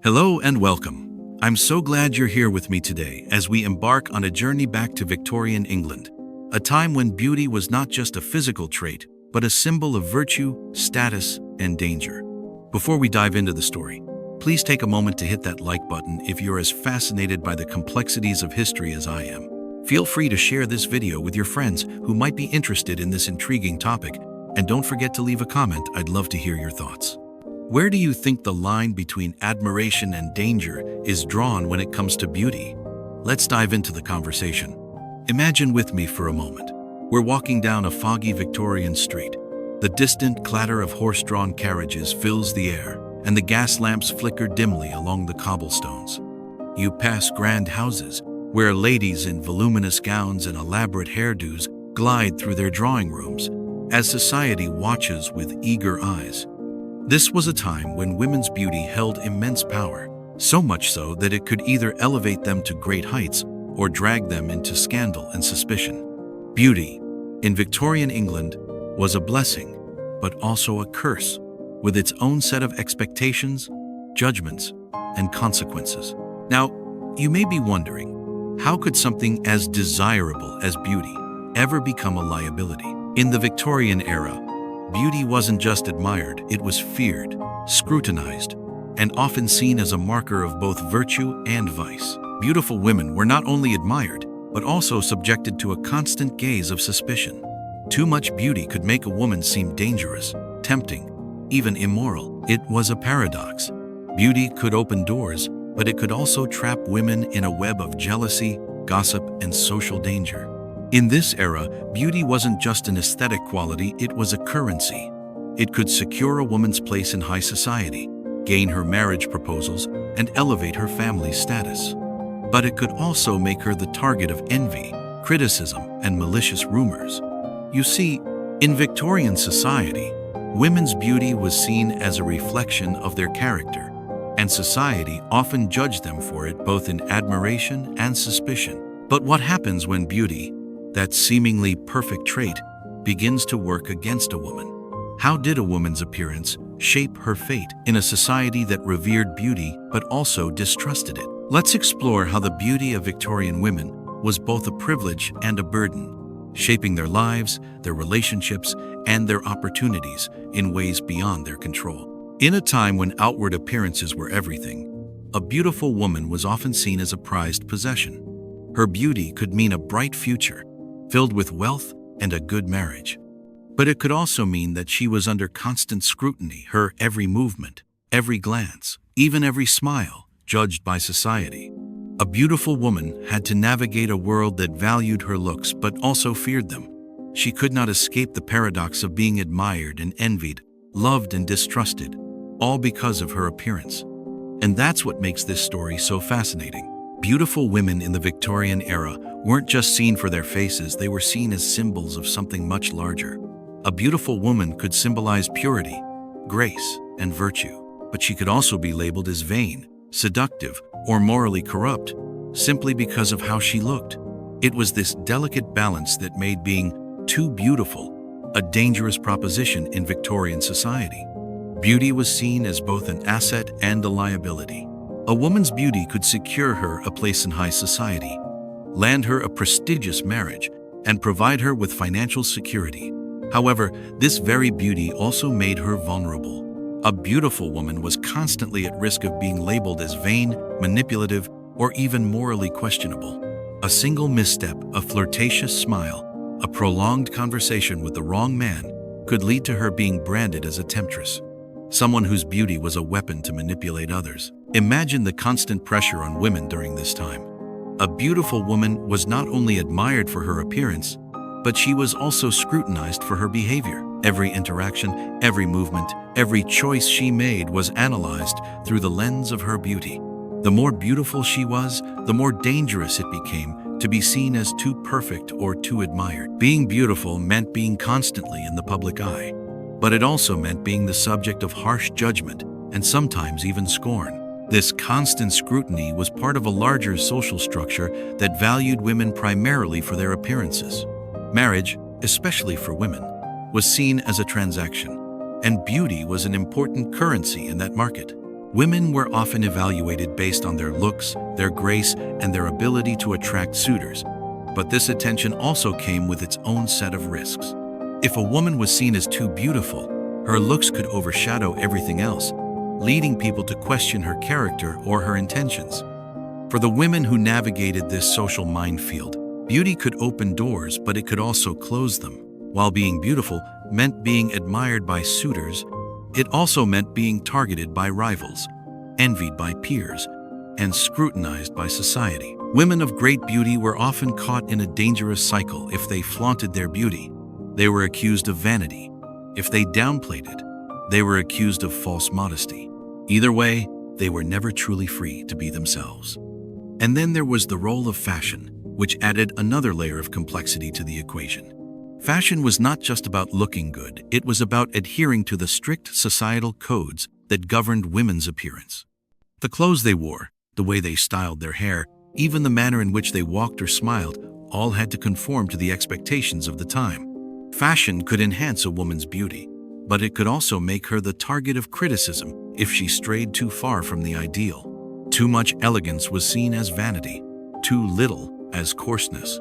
Hello and welcome. I'm so glad you're here with me today as we embark on a journey back to Victorian England, a time when beauty was not just a physical trait, but a symbol of virtue, status, and danger. Before we dive into the story, please take a moment to hit that like button if you're as fascinated by the complexities of history as I am. Feel free to share this video with your friends who might be interested in this intriguing topic, and don't forget to leave a comment. I'd love to hear your thoughts. Where do you think the line between admiration and danger is drawn when it comes to beauty? Let's dive into the conversation. Imagine with me for a moment. We're walking down a foggy Victorian street. The distant clatter of horse-drawn carriages fills the air, and the gas lamps flicker dimly along the cobblestones. You pass grand houses, where ladies in voluminous gowns and elaborate hairdos glide through their drawing rooms, as society watches with eager eyes. This was a time when women's beauty held immense power, so much so that it could either elevate them to great heights or drag them into scandal and suspicion. Beauty, in Victorian England, was a blessing, but also a curse, with its own set of expectations, judgments, and consequences. Now, you may be wondering, how could something as desirable as beauty ever become a liability? In the Victorian era, beauty wasn't just admired, it was feared, scrutinized, and often seen as a marker of both virtue and vice. Beautiful women were not only admired, but also subjected to a constant gaze of suspicion. Too much beauty could make a woman seem dangerous, tempting, even immoral. It was a paradox. Beauty could open doors, but it could also trap women in a web of jealousy, gossip, and social danger. In this era, beauty wasn't just an aesthetic quality, it was a currency. It could secure a woman's place in high society, gain her marriage proposals, and elevate her family's status. But it could also make her the target of envy, criticism, and malicious rumors. You see, in Victorian society, women's beauty was seen as a reflection of their character, and society often judged them for it both in admiration and suspicion. But what happens when beauty, that seemingly perfect trait, begins to work against a woman? How did a woman's appearance shape her fate in a society that revered beauty but also distrusted it? Let's explore how the beauty of Victorian women was both a privilege and a burden, shaping their lives, their relationships, and their opportunities in ways beyond their control. In a time when outward appearances were everything, a beautiful woman was often seen as a prized possession. Her beauty could mean a bright future, filled with wealth and a good marriage. But it could also mean that she was under constant scrutiny, her every movement, every glance, even every smile, judged by society. A beautiful woman had to navigate a world that valued her looks but also feared them. She could not escape the paradox of being admired and envied, loved and distrusted, all because of her appearance. And that's what makes this story so fascinating. Beautiful women in the Victorian era weren't just seen for their faces, they were seen as symbols of something much larger. A beautiful woman could symbolize purity, grace, and virtue, but she could also be labeled as vain, seductive, or morally corrupt, simply because of how she looked. It was this delicate balance that made being too beautiful a dangerous proposition in Victorian society. Beauty was seen as both an asset and a liability. A woman's beauty could secure her a place in high society, land her a prestigious marriage, and provide her with financial security. However, this very beauty also made her vulnerable. A beautiful woman was constantly at risk of being labeled as vain, manipulative, or even morally questionable. A single misstep, a flirtatious smile, a prolonged conversation with the wrong man could lead to her being branded as a temptress, someone whose beauty was a weapon to manipulate others. Imagine the constant pressure on women during this time. A beautiful woman was not only admired for her appearance, but she was also scrutinized for her behavior. Every interaction, every movement, every choice she made was analyzed through the lens of her beauty. The more beautiful she was, the more dangerous it became to be seen as too perfect or too admired. Being beautiful meant being constantly in the public eye, but it also meant being the subject of harsh judgment and sometimes even scorn. This constant scrutiny was part of a larger social structure that valued women primarily for their appearances. Marriage, especially for women, was seen as a transaction, and beauty was an important currency in that market. Women were often evaluated based on their looks, their grace, and their ability to attract suitors. But this attention also came with its own set of risks. If a woman was seen as too beautiful, her looks could overshadow everything else, leading people to question her character or her intentions. For the women who navigated this social minefield, beauty could open doors, but it could also close them. While being beautiful meant being admired by suitors, it also meant being targeted by rivals, envied by peers, and scrutinized by society. Women of great beauty were often caught in a dangerous cycle. If they flaunted their beauty, they were accused of vanity. If they downplayed it, they were accused of false modesty. Either way, they were never truly free to be themselves. And then there was the role of fashion, which added another layer of complexity to the equation. Fashion was not just about looking good, it was about adhering to the strict societal codes that governed women's appearance. The clothes they wore, the way they styled their hair, even the manner in which they walked or smiled, all had to conform to the expectations of the time. Fashion could enhance a woman's beauty, but it could also make her the target of criticism if she strayed too far from the ideal. Too much elegance was seen as vanity, too little as coarseness.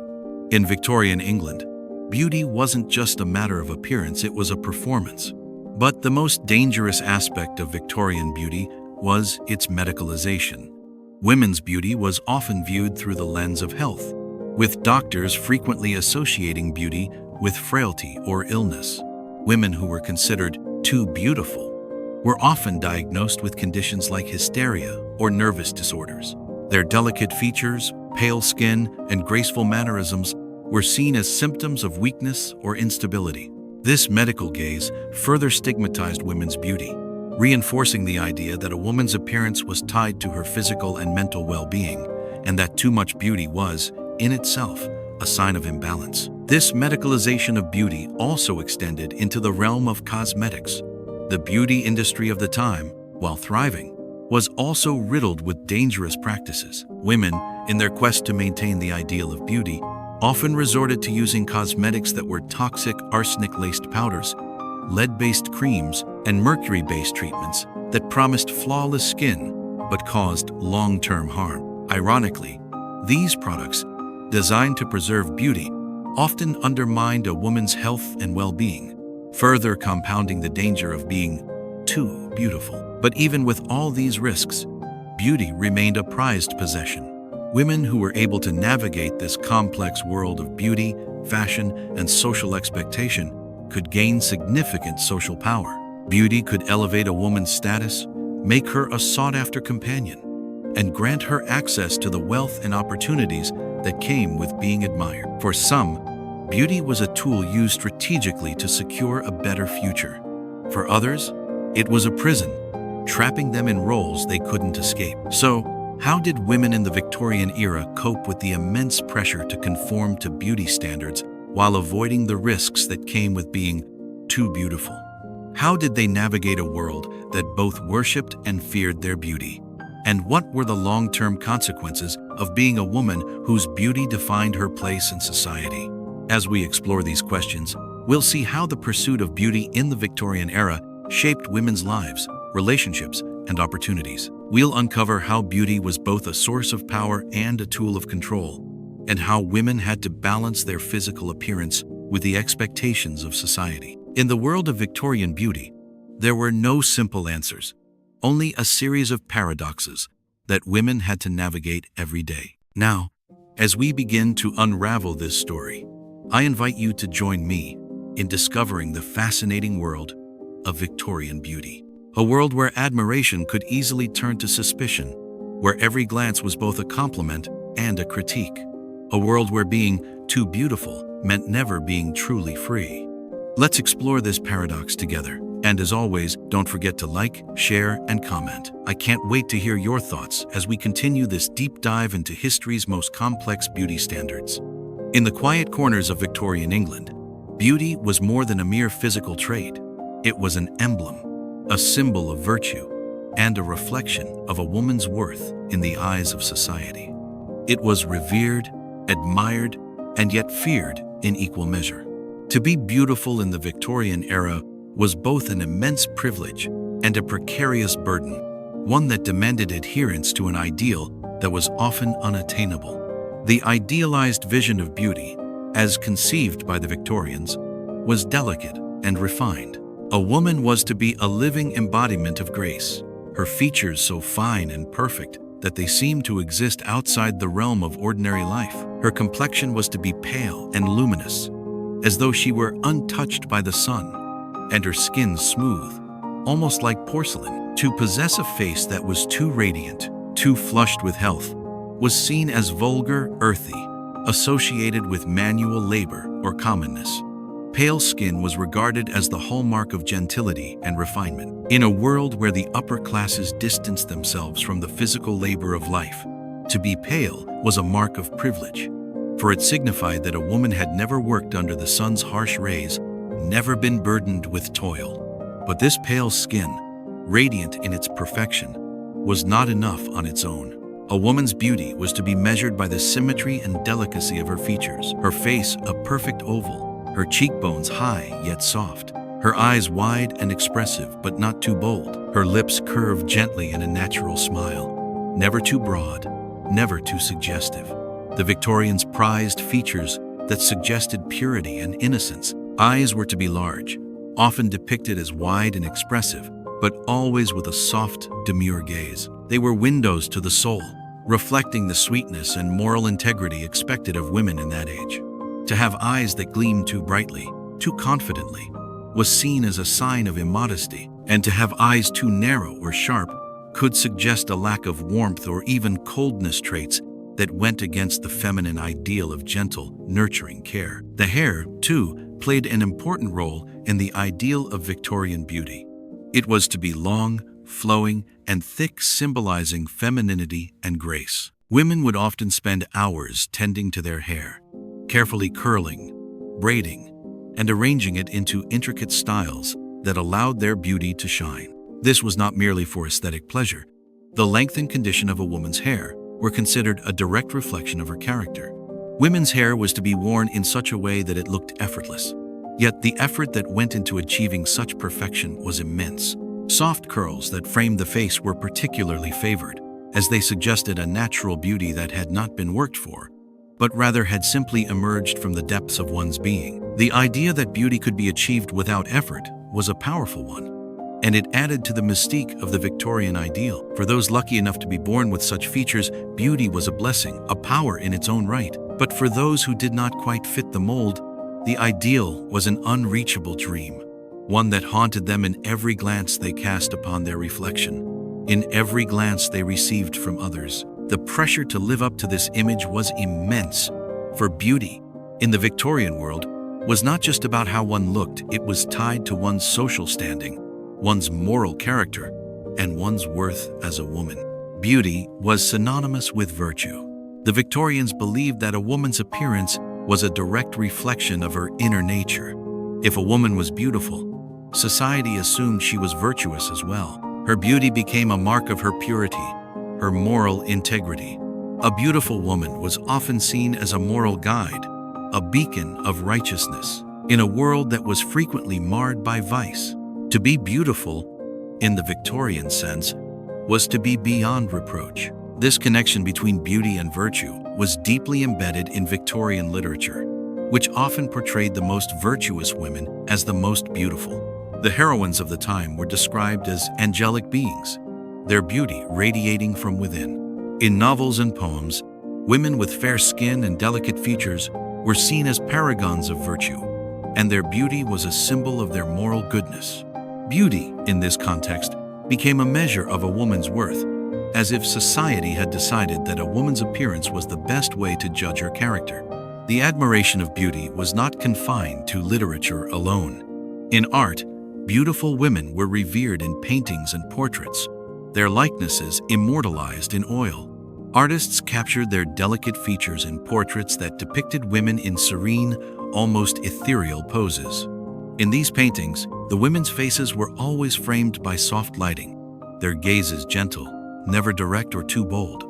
In Victorian England, beauty wasn't just a matter of appearance, it was a performance. But the most dangerous aspect of Victorian beauty was its medicalization. Women's beauty was often viewed through the lens of health, with doctors frequently associating beauty with frailty or illness. Women who were considered too beautiful were often diagnosed with conditions like hysteria or nervous disorders. Their delicate features, pale skin, and graceful mannerisms were seen as symptoms of weakness or instability. This medical gaze further stigmatized women's beauty, reinforcing the idea that a woman's appearance was tied to her physical and mental well-being, and that too much beauty was, in itself, a sign of imbalance. This medicalization of beauty also extended into the realm of cosmetics. The beauty industry of the time, while thriving, was also riddled with dangerous practices. Women, in their quest to maintain the ideal of beauty, often resorted to using cosmetics that were toxic arsenic-laced powders, lead-based creams, and mercury-based treatments that promised flawless skin but caused long-term harm. Ironically, these products, designed to preserve beauty, often undermined a woman's health and well-being, further compounding the danger of being too beautiful. But even with all these risks, beauty remained a prized possession. Women who were able to navigate this complex world of beauty, fashion, and social expectation could gain significant social power. Beauty could elevate a woman's status, make her a sought-after companion, and grant her access to the wealth and opportunities that came with being admired. For some, beauty was a tool used strategically to secure a better future. For others, it was a prison, trapping them in roles they couldn't escape. So, how did women in the Victorian era cope with the immense pressure to conform to beauty standards while avoiding the risks that came with being too beautiful? How did they navigate a world that both worshipped and feared their beauty? And what were the long-term consequences of being a woman whose beauty defined her place in society? As we explore these questions, we'll see how the pursuit of beauty in the Victorian era shaped women's lives, relationships, and opportunities. We'll uncover how beauty was both a source of power and a tool of control, and how women had to balance their physical appearance with the expectations of society. In the world of Victorian beauty, there were no simple answers, only a series of paradoxes that women had to navigate every day. Now, as we begin to unravel this story, I invite you to join me in discovering the fascinating world of Victorian beauty. A world where admiration could easily turn to suspicion, where every glance was both a compliment and a critique. A world where being too beautiful meant never being truly free. Let's explore this paradox together. And as always, don't forget to like, share, and comment. I can't wait to hear your thoughts as we continue this deep dive into history's most complex beauty standards. In the quiet corners of Victorian England, beauty was more than a mere physical trait. It was an emblem, a symbol of virtue, and a reflection of a woman's worth in the eyes of society. It was revered, admired, and yet feared in equal measure. To be beautiful in the Victorian era was both an immense privilege and a precarious burden, one that demanded adherence to an ideal that was often unattainable. The idealized vision of beauty, as conceived by the Victorians, was delicate and refined. A woman was to be a living embodiment of grace, her features so fine and perfect that they seemed to exist outside the realm of ordinary life. Her complexion was to be pale and luminous, as though she were untouched by the sun, and her skin smooth, almost like porcelain. To possess a face that was too radiant, too flushed with health, was seen as vulgar, earthy, associated with manual labor or commonness. Pale skin was regarded as the hallmark of gentility and refinement. In a world where the upper classes distanced themselves from the physical labor of life, to be pale was a mark of privilege, for it signified that a woman had never worked under the sun's harsh rays, never been burdened with toil. But this pale skin, radiant in its perfection, was not enough on its own. A woman's beauty was to be measured by the symmetry and delicacy of her features, her face a perfect oval, her cheekbones high yet soft, her eyes wide and expressive but not too bold, her lips curved gently in a natural smile, never too broad, never too suggestive. The Victorians prized features that suggested purity and innocence. Eyes were to be large, often depicted as wide and expressive, but always with a soft, demure gaze. They were windows to the soul, reflecting the sweetness and moral integrity expected of women in that age. To have eyes that gleamed too brightly, too confidently, was seen as a sign of immodesty, and to have eyes too narrow or sharp could suggest a lack of warmth or even coldness, traits that went against the feminine ideal of gentle, nurturing care. The hair, too, played an important role in the ideal of Victorian beauty. It was to be long, flowing, and thick, symbolizing femininity and grace. Women would often spend hours tending to their hair, carefully curling, braiding, and arranging it into intricate styles that allowed their beauty to shine. This was not merely for aesthetic pleasure. The length and condition of a woman's hair were considered a direct reflection of her character. Women's hair was to be worn in such a way that it looked effortless. Yet the effort that went into achieving such perfection was immense. Soft curls that framed the face were particularly favored, as they suggested a natural beauty that had not been worked for, but rather had simply emerged from the depths of one's being. The idea that beauty could be achieved without effort was a powerful one, and it added to the mystique of the Victorian ideal. For those lucky enough to be born with such features, beauty was a blessing, a power in its own right. But for those who did not quite fit the mold, the ideal was an unreachable dream, one that haunted them in every glance they cast upon their reflection, in every glance they received from others. The pressure to live up to this image was immense, for beauty, in the Victorian world, was not just about how one looked. It was tied to one's social standing, one's moral character, and one's worth as a woman. Beauty was synonymous with virtue. The Victorians believed that a woman's appearance was a direct reflection of her inner nature. If a woman was beautiful, society assumed she was virtuous as well. Her beauty became a mark of her purity, her moral integrity. A beautiful woman was often seen as a moral guide, a beacon of righteousness, in a world that was frequently marred by vice. To be beautiful, in the Victorian sense, was to be beyond reproach. This connection between beauty and virtue was deeply embedded in Victorian literature, which often portrayed the most virtuous women as the most beautiful. The heroines of the time were described as angelic beings, their beauty radiating from within. In novels and poems, women with fair skin and delicate features were seen as paragons of virtue, and their beauty was a symbol of their moral goodness. Beauty, in this context, became a measure of a woman's worth, as if society had decided that a woman's appearance was the best way to judge her character. The admiration of beauty was not confined to literature alone. In art, beautiful women were revered in paintings and portraits, their likenesses immortalized in oil. Artists captured their delicate features in portraits that depicted women in serene, almost ethereal poses. In these paintings, the women's faces were always framed by soft lighting, their gazes gentle, never direct or too bold.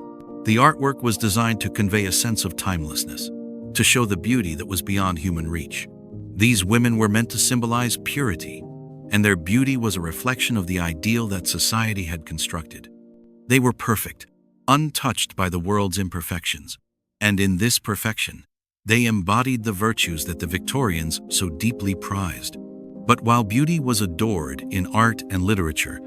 The artwork was designed to convey a sense of timelessness, to show the beauty that was beyond human reach. These women were meant to symbolize purity, and their beauty was a reflection of the ideal that society had constructed. They were perfect, untouched by the world's imperfections. And in this perfection, they embodied the virtues that the Victorians so deeply prized. But while beauty was adored in art and literature,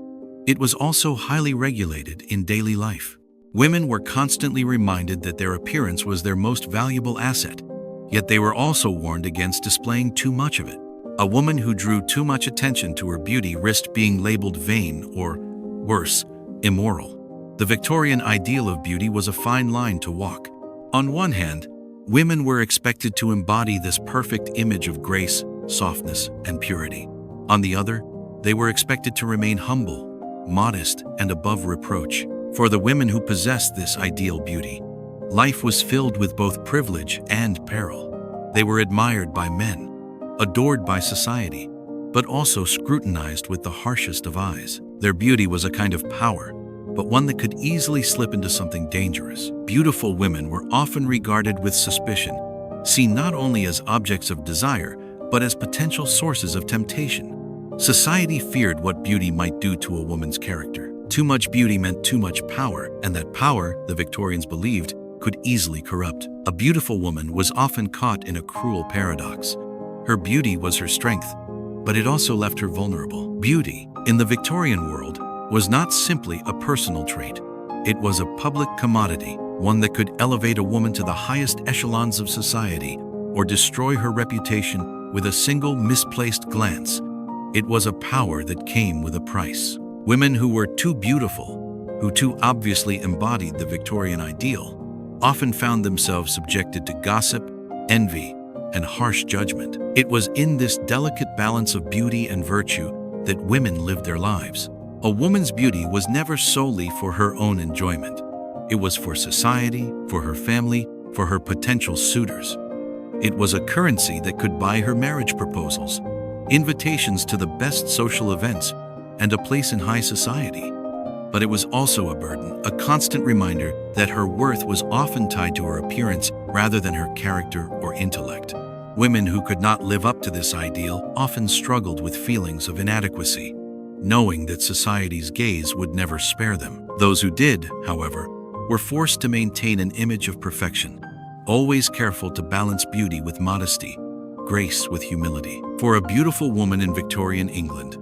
it was also highly regulated in daily life. Women were constantly reminded that their appearance was their most valuable asset, yet they were also warned against displaying too much of it. A woman who drew too much attention to her beauty risked being labeled vain or, worse, immoral. The Victorian ideal of beauty was a fine line to walk. On one hand, women were expected to embody this perfect image of grace, softness, and purity. On the other, they were expected to remain humble, modest, and above reproach. For the women who possessed this ideal beauty, life was filled with both privilege and peril. They were admired by men, adored by society, but also scrutinized with the harshest of eyes. Their beauty was a kind of power, but one that could easily slip into something dangerous. Beautiful women were often regarded with suspicion, seen not only as objects of desire, but as potential sources of temptation. Society feared what beauty might do to a woman's character. Too much beauty meant too much power, and that power, the Victorians believed, could easily corrupt. A beautiful woman was often caught in a cruel paradox. Her beauty was her strength, but it also left her vulnerable. Beauty, in the Victorian world, was not simply a personal trait. It was a public commodity, one that could elevate a woman to the highest echelons of society or destroy her reputation with a single misplaced glance. It was a power that came with a price. Women who were too beautiful, who too obviously embodied the Victorian ideal, often found themselves subjected to gossip, envy, and harsh judgment. It was in this delicate balance of beauty and virtue that women lived their lives. A woman's beauty was never solely for her own enjoyment. It was for society, for her family, for her potential suitors. It was a currency that could buy her marriage proposals, invitations to the best social events, and a place in high society. But it was also a burden, a constant reminder that her worth was often tied to her appearance rather than her character or intellect. Women who could not live up to this ideal often struggled with feelings of inadequacy, knowing that society's gaze would never spare them. Those who did, however, were forced to maintain an image of perfection, always careful to balance beauty with modesty, grace with humility. For a beautiful woman in Victorian England,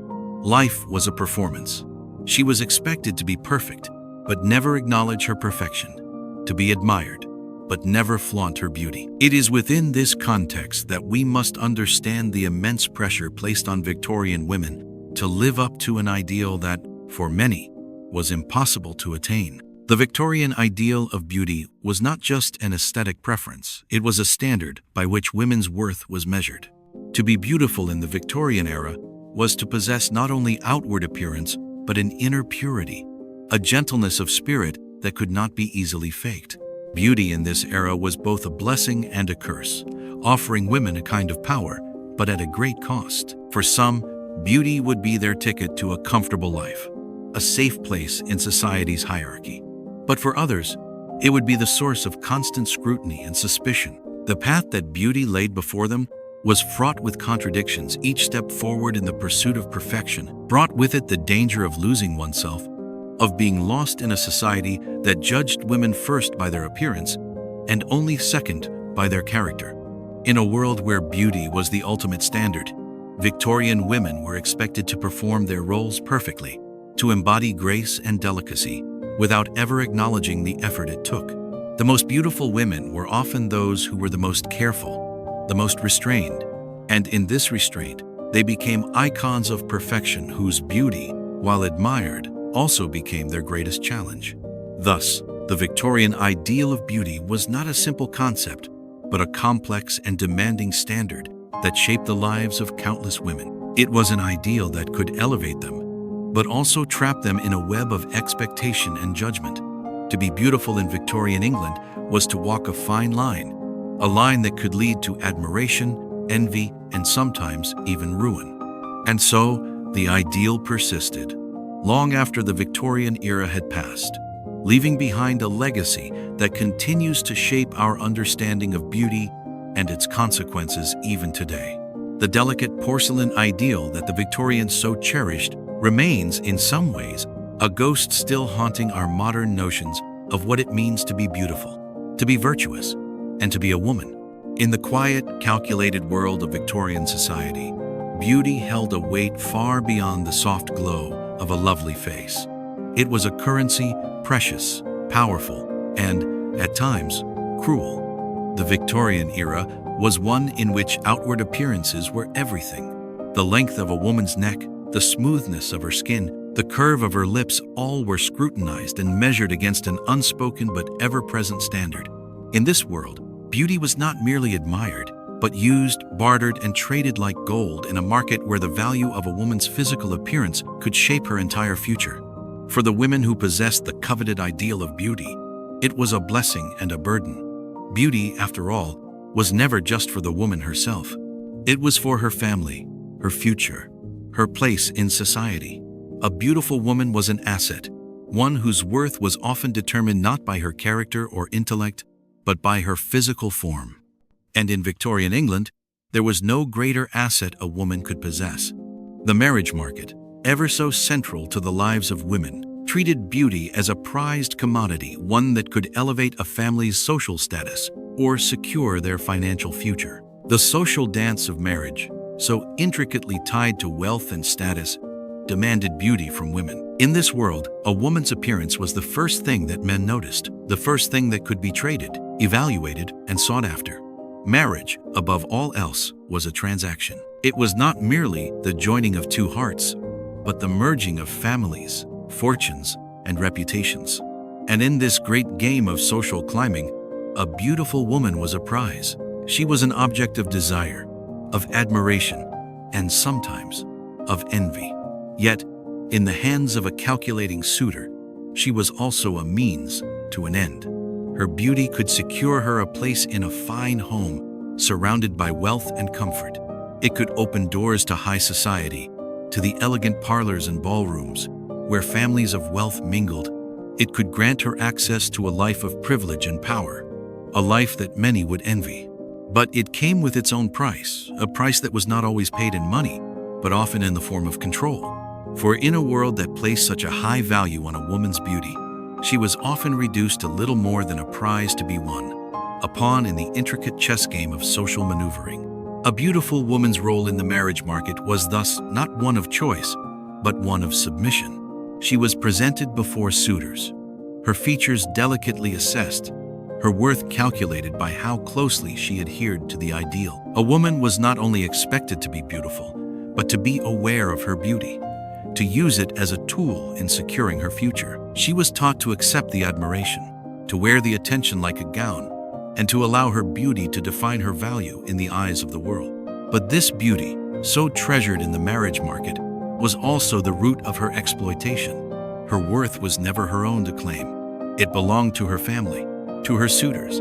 life was a performance. She was expected to be perfect, but never acknowledge her perfection, to be admired, but never flaunt her beauty. It is within this context that we must understand the immense pressure placed on Victorian women to live up to an ideal that, for many, was impossible to attain. The Victorian ideal of beauty was not just an aesthetic preference, it was a standard by which women's worth was measured. To be beautiful in the Victorian era was to possess not only outward appearance, but an inner purity, a gentleness of spirit that could not be easily faked. Beauty in this era was both a blessing and a curse, offering women a kind of power, but at a great cost. For some, beauty would be their ticket to a comfortable life, a safe place in society's hierarchy. But for others, it would be the source of constant scrutiny and suspicion. The path that beauty laid before them was fraught with contradictions. Each step forward in the pursuit of perfection brought with it the danger of losing oneself, of being lost in a society that judged women first by their appearance and only second by their character. In a world where beauty was the ultimate standard, Victorian women were expected to perform their roles perfectly, to embody grace and delicacy, without ever acknowledging the effort it took. The most beautiful women were often those who were the most careful, the most restrained, and in this restraint, they became icons of perfection whose beauty, while admired, also became their greatest challenge. Thus, the Victorian ideal of beauty was not a simple concept, but a complex and demanding standard that shaped the lives of countless women. It was an ideal that could elevate them, but also trap them in a web of expectation and judgment. To be beautiful in Victorian England was to walk a fine line, a line that could lead to admiration, envy, and sometimes even ruin. And so, the ideal persisted, long after the Victorian era had passed, leaving behind a legacy that continues to shape our understanding of beauty and its consequences even today. The delicate porcelain ideal that the Victorians so cherished remains, in some ways, a ghost still haunting our modern notions of what it means to be beautiful, to be virtuous, and to be a woman. In the quiet, calculated world of Victorian society, beauty held a weight far beyond the soft glow of a lovely face. It was a currency, precious, powerful, and, at times, cruel. The Victorian era was one in which outward appearances were everything. The length of a woman's neck, the smoothness of her skin, the curve of her lips, all were scrutinized and measured against an unspoken but ever-present standard. In this world, beauty was not merely admired, but used, bartered, and traded like gold in a market where the value of a woman's physical appearance could shape her entire future. For the women who possessed the coveted ideal of beauty, it was a blessing and a burden. Beauty, after all, was never just for the woman herself. It was for her family, her future, her place in society. A beautiful woman was an asset, one whose worth was often determined not by her character or intellect, but by her physical form. And in Victorian England, there was no greater asset a woman could possess. The marriage market, ever so central to the lives of women, treated beauty as a prized commodity, one that could elevate a family's social status or secure their financial future. The social dance of marriage, so intricately tied to wealth and status, demanded beauty from women. In this world, a woman's appearance was the first thing that men noticed, the first thing that could be traded, evaluated, and sought after. Marriage, above all else, was a transaction. It was not merely the joining of two hearts, but the merging of families, fortunes, and reputations. And in this great game of social climbing, a beautiful woman was a prize. She was an object of desire, of admiration, and sometimes of envy. Yet, in the hands of a calculating suitor, she was also a means to an end. Her beauty could secure her a place in a fine home, surrounded by wealth and comfort. It could open doors to high society, to the elegant parlors and ballrooms, where families of wealth mingled. It could grant her access to a life of privilege and power, a life that many would envy. But it came with its own price, a price that was not always paid in money, but often in the form of control. For in a world that placed such a high value on a woman's beauty, she was often reduced to little more than a prize to be won, a pawn in the intricate chess game of social maneuvering. A beautiful woman's role in the marriage market was thus not one of choice, but one of submission. She was presented before suitors, her features delicately assessed, her worth calculated by how closely she adhered to the ideal. A woman was not only expected to be beautiful, but to be aware of her beauty, to use it as a tool in securing her future. She was taught to accept the admiration, to wear the attention like a gown, and to allow her beauty to define her value in the eyes of the world. But this beauty, so treasured in the marriage market, was also the root of her exploitation. Her worth was never her own to claim. It belonged to her family, to her suitors,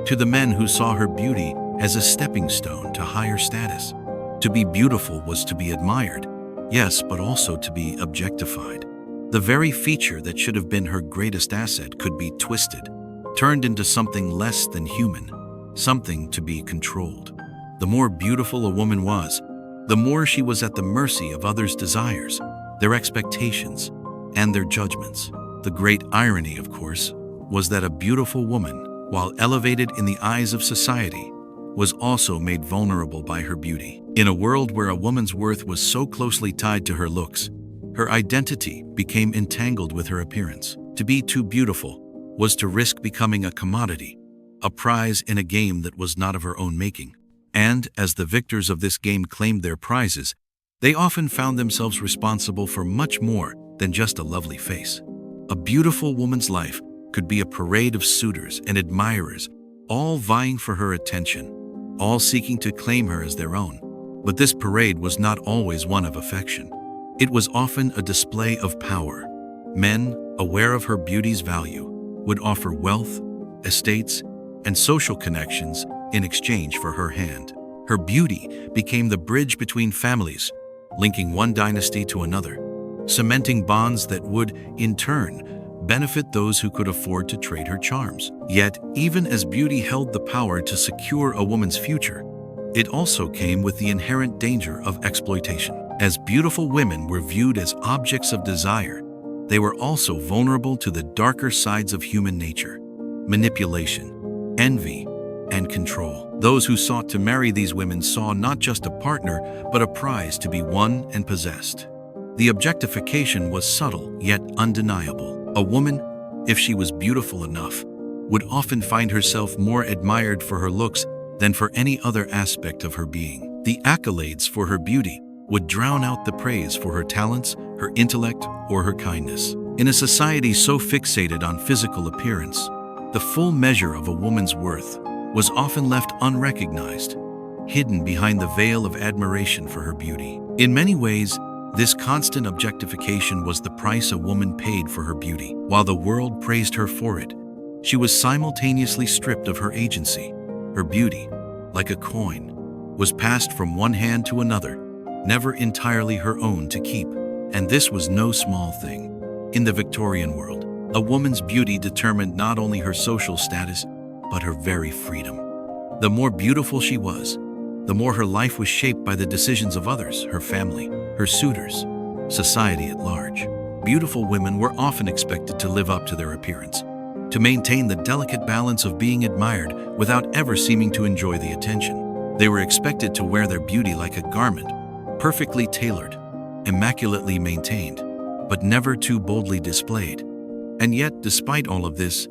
to the men who saw her beauty as a stepping stone to higher status. To be beautiful was to be admired, yes, but also to be objectified. The very feature that should have been her greatest asset could be twisted, turned into something less than human, something to be controlled. The more beautiful a woman was, the more she was at the mercy of others' desires, their expectations, and their judgments. The great irony, of course, was that a beautiful woman, while elevated in the eyes of society, was also made vulnerable by her beauty. In a world where a woman's worth was so closely tied to her looks, her identity became entangled with her appearance. To be too beautiful was to risk becoming a commodity, a prize in a game that was not of her own making. And, as the victors of this game claimed their prizes, they often found themselves responsible for much more than just a lovely face. A beautiful woman's life could be a parade of suitors and admirers, all vying for her attention, all seeking to claim her as their own. But this parade was not always one of affection. It was often a display of power. Men, aware of her beauty's value, would offer wealth, estates, and social connections in exchange for her hand. Her beauty became the bridge between families, linking one dynasty to another, cementing bonds that would, in turn, benefit those who could afford to trade her charms. Yet, even as beauty held the power to secure a woman's future, it also came with the inherent danger of exploitation. As beautiful women were viewed as objects of desire, they were also vulnerable to the darker sides of human nature: manipulation, envy, and control. Those who sought to marry these women saw not just a partner, but a prize to be won and possessed. The objectification was subtle yet undeniable. A woman, if she was beautiful enough, would often find herself more admired for her looks than for any other aspect of her being. The accolades for her beauty would drown out the praise for her talents, her intellect, or her kindness. In a society so fixated on physical appearance, the full measure of a woman's worth was often left unrecognized, hidden behind the veil of admiration for her beauty. In many ways, this constant objectification was the price a woman paid for her beauty. While the world praised her for it, she was simultaneously stripped of her agency. Her beauty, like a coin, was passed from one hand to another, never entirely her own to keep. And this was no small thing. In the Victorian world, a woman's beauty determined not only her social status, but her very freedom. The more beautiful she was, the more her life was shaped by the decisions of others, her family, her suitors, society at large. Beautiful women were often expected to live up to their appearance, to maintain the delicate balance of being admired without ever seeming to enjoy the attention. They were expected to wear their beauty like a garment, perfectly tailored, immaculately maintained, but never too boldly displayed. And yet, despite all of this,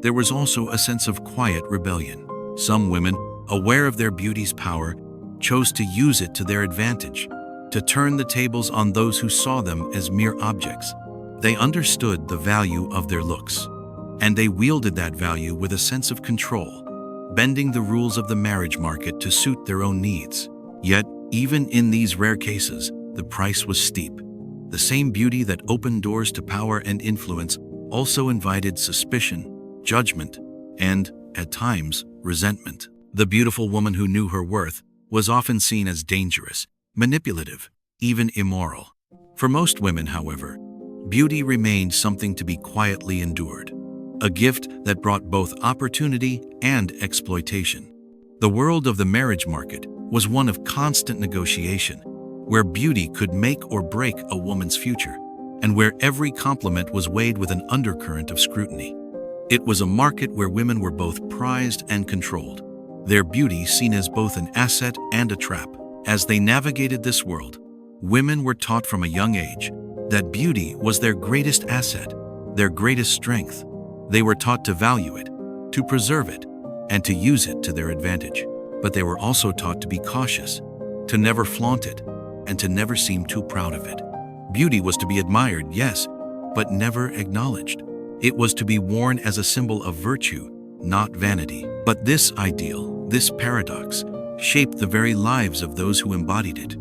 there was also a sense of quiet rebellion. Some women, aware of their beauty's power, chose to use it to their advantage, to turn the tables on those who saw them as mere objects. They understood the value of their looks, and they wielded that value with a sense of control, bending the rules of the marriage market to suit their own needs. Yet, even in these rare cases, the price was steep. The same beauty that opened doors to power and influence also invited suspicion, judgment, and, at times, resentment. The beautiful woman who knew her worth was often seen as dangerous, manipulative, even immoral. For most women, however, beauty remained something to be quietly endured, a gift that brought both opportunity and exploitation. The world of the marriage market was one of constant negotiation, where beauty could make or break a woman's future, and where every compliment was weighed with an undercurrent of scrutiny. It was a market where women were both prized and controlled, their beauty seen as both an asset and a trap. As they navigated this world, women were taught from a young age that beauty was their greatest asset, their greatest strength. They were taught to value it, to preserve it, and to use it to their advantage. But they were also taught to be cautious, to never flaunt it, and to never seem too proud of it. Beauty was to be admired, yes, but never acknowledged. It was to be worn as a symbol of virtue, not vanity. But this ideal, this paradox, shaped the very lives of those who embodied it.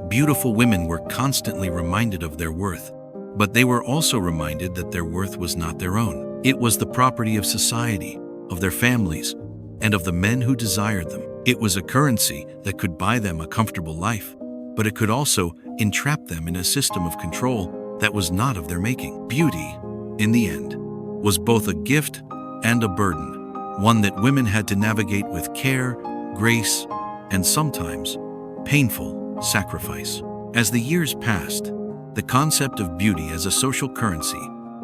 Beautiful women were constantly reminded of their worth, but they were also reminded that their worth was not their own. It was the property of society, of their families, and of the men who desired them. It was a currency that could buy them a comfortable life, but it could also entrap them in a system of control that was not of their making. Beauty, in the end, was both a gift and a burden, one that women had to navigate with care, grace, and sometimes painful sacrifice. As the years passed, the concept of beauty as a social currency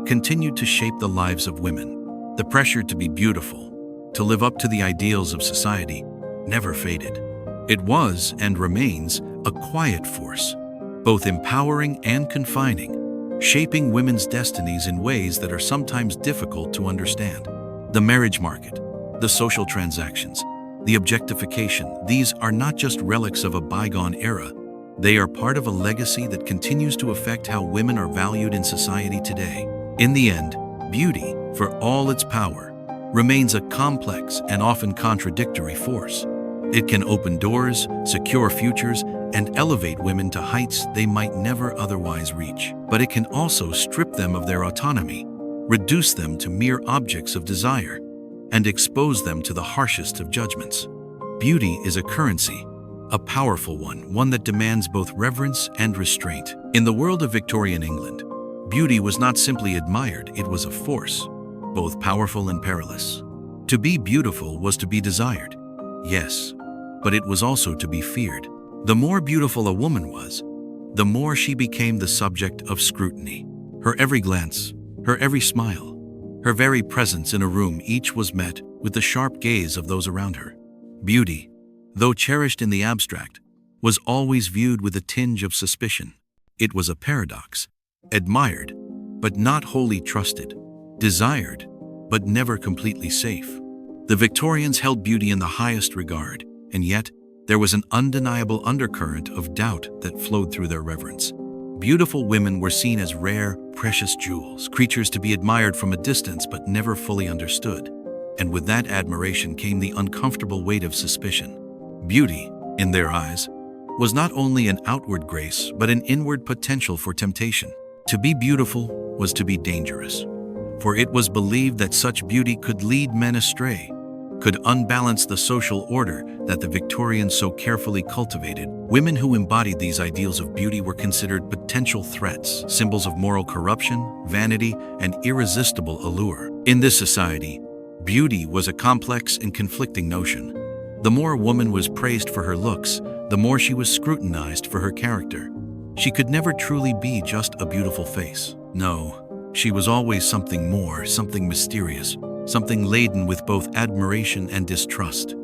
continued to shape the lives of women. The pressure to be beautiful, to live up to the ideals of society, never faded. It was and remains a quiet force, both empowering and confining, shaping women's destinies in ways that are sometimes difficult to understand. The marriage market, the social transactions, the objectification, these are not just relics of a bygone era. They are part of a legacy that continues to affect how women are valued in society today. In the end, beauty, for all its power, remains a complex and often contradictory force. It can open doors, secure futures, and elevate women to heights they might never otherwise reach. But it can also strip them of their autonomy, reduce them to mere objects of desire, and expose them to the harshest of judgments. Beauty is a currency, a powerful one that demands both reverence and restraint. In the world of Victorian England, beauty was not simply admired, it was a force, both powerful and perilous. To be beautiful was to be desired, yes, but it was also to be feared. The more beautiful a woman was, the more she became the subject of scrutiny. Her every glance, her every smile, her very presence in a room, each was met with the sharp gaze of those around her. Beauty, though cherished in the abstract, was always viewed with a tinge of suspicion. It was a paradox: admired, but not wholly trusted; desired, but never completely safe. The Victorians held beauty in the highest regard, and yet there was an undeniable undercurrent of doubt that flowed through their reverence. Beautiful women were seen as rare, precious jewels, creatures to be admired from a distance but never fully understood. And with that admiration came the uncomfortable weight of suspicion. Beauty, in their eyes, was not only an outward grace but an inward potential for temptation. To be beautiful was to be dangerous, for it was believed that such beauty could lead men astray, could unbalance the social order that the Victorians so carefully cultivated. Women who embodied these ideals of beauty were considered potential threats, symbols of moral corruption, vanity, and irresistible allure. In this society, beauty was a complex and conflicting notion. The more a woman was praised for her looks, the more she was scrutinized for her character. She could never truly be just a beautiful face. No, she was always something more, something mysterious, something laden with both admiration and distrust.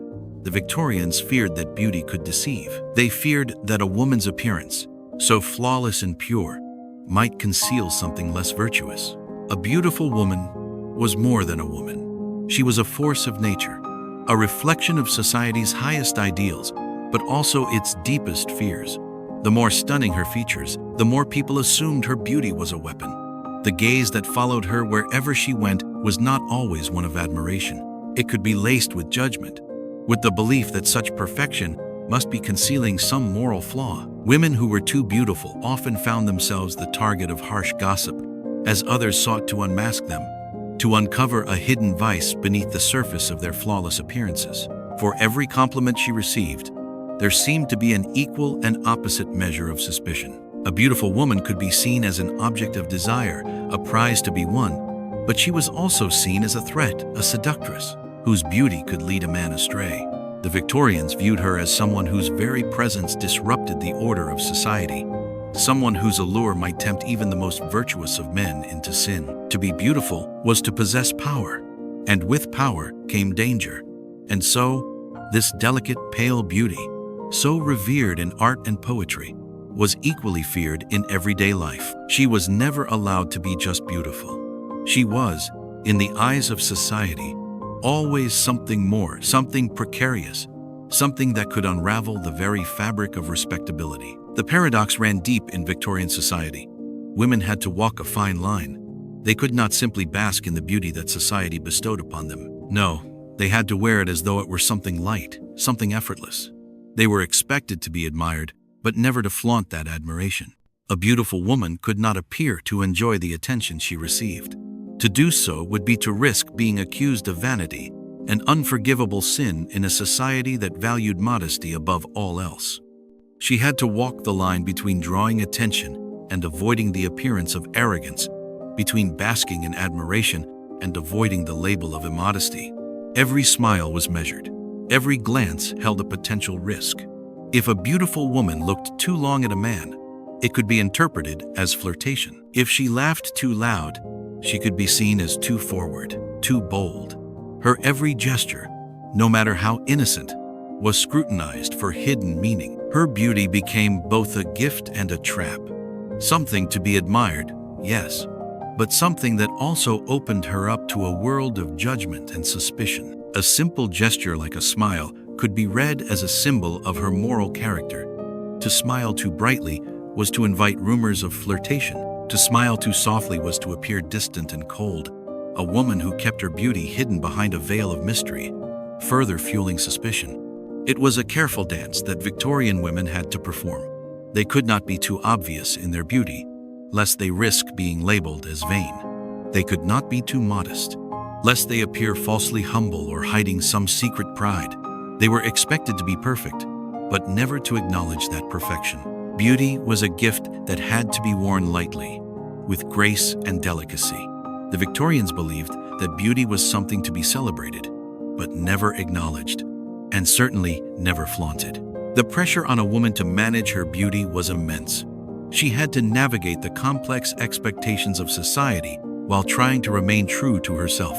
The Victorians feared that beauty could deceive. They feared that a woman's appearance, so flawless and pure, might conceal something less virtuous. A beautiful woman was more than a woman. She was a force of nature, a reflection of society's highest ideals, but also its deepest fears. The more stunning her features, the more people assumed her beauty was a weapon. The gaze that followed her wherever she went was not always one of admiration. It could be laced with judgment, with the belief that such perfection must be concealing some moral flaw. Women who were too beautiful often found themselves the target of harsh gossip, as others sought to unmask them, to uncover a hidden vice beneath the surface of their flawless appearances. For every compliment she received, there seemed to be an equal and opposite measure of suspicion. A beautiful woman could be seen as an object of desire, a prize to be won, but she was also seen as a threat, a seductress, whose beauty could lead a man astray. The Victorians viewed her as someone whose very presence disrupted the order of society, someone whose allure might tempt even the most virtuous of men into sin. To be beautiful was to possess power, and with power came danger. And so, this delicate, pale beauty, so revered in art and poetry, was equally feared in everyday life. She was never allowed to be just beautiful. She was, in the eyes of society, always something more, something precarious, something that could unravel the very fabric of respectability. The paradox ran deep in Victorian society. Women had to walk a fine line. They could not simply bask in the beauty that society bestowed upon them. No, they had to wear it as though it were something light, something effortless. They were expected to be admired, but never to flaunt that admiration. A beautiful woman could not appear to enjoy the attention she received. To do so would be to risk being accused of vanity, an unforgivable sin in a society that valued modesty above all else. She had to walk the line between drawing attention and avoiding the appearance of arrogance, between basking in admiration and avoiding the label of immodesty. Every smile was measured. Every glance held a potential risk. If a beautiful woman looked too long at a man, it could be interpreted as flirtation. If she laughed too loud, she could be seen as too forward, too bold. Her every gesture, no matter how innocent, was scrutinized for hidden meaning. Her beauty became both a gift and a trap. Something to be admired, yes, but something that also opened her up to a world of judgment and suspicion. A simple gesture like a smile could be read as a symbol of her moral character. To smile too brightly was to invite rumors of flirtation. To smile too softly was to appear distant and cold. A woman who kept her beauty hidden behind a veil of mystery, further fueling suspicion. It was a careful dance that Victorian women had to perform. They could not be too obvious in their beauty, lest they risk being labeled as vain. They could not be too modest, lest they appear falsely humble or hiding some secret pride. They were expected to be perfect, but never to acknowledge that perfection. Beauty was a gift that had to be worn lightly, with grace and delicacy. The Victorians believed that beauty was something to be celebrated, but never acknowledged, and certainly never flaunted. The pressure on a woman to manage her beauty was immense. She had to navigate the complex expectations of society while trying to remain true to herself.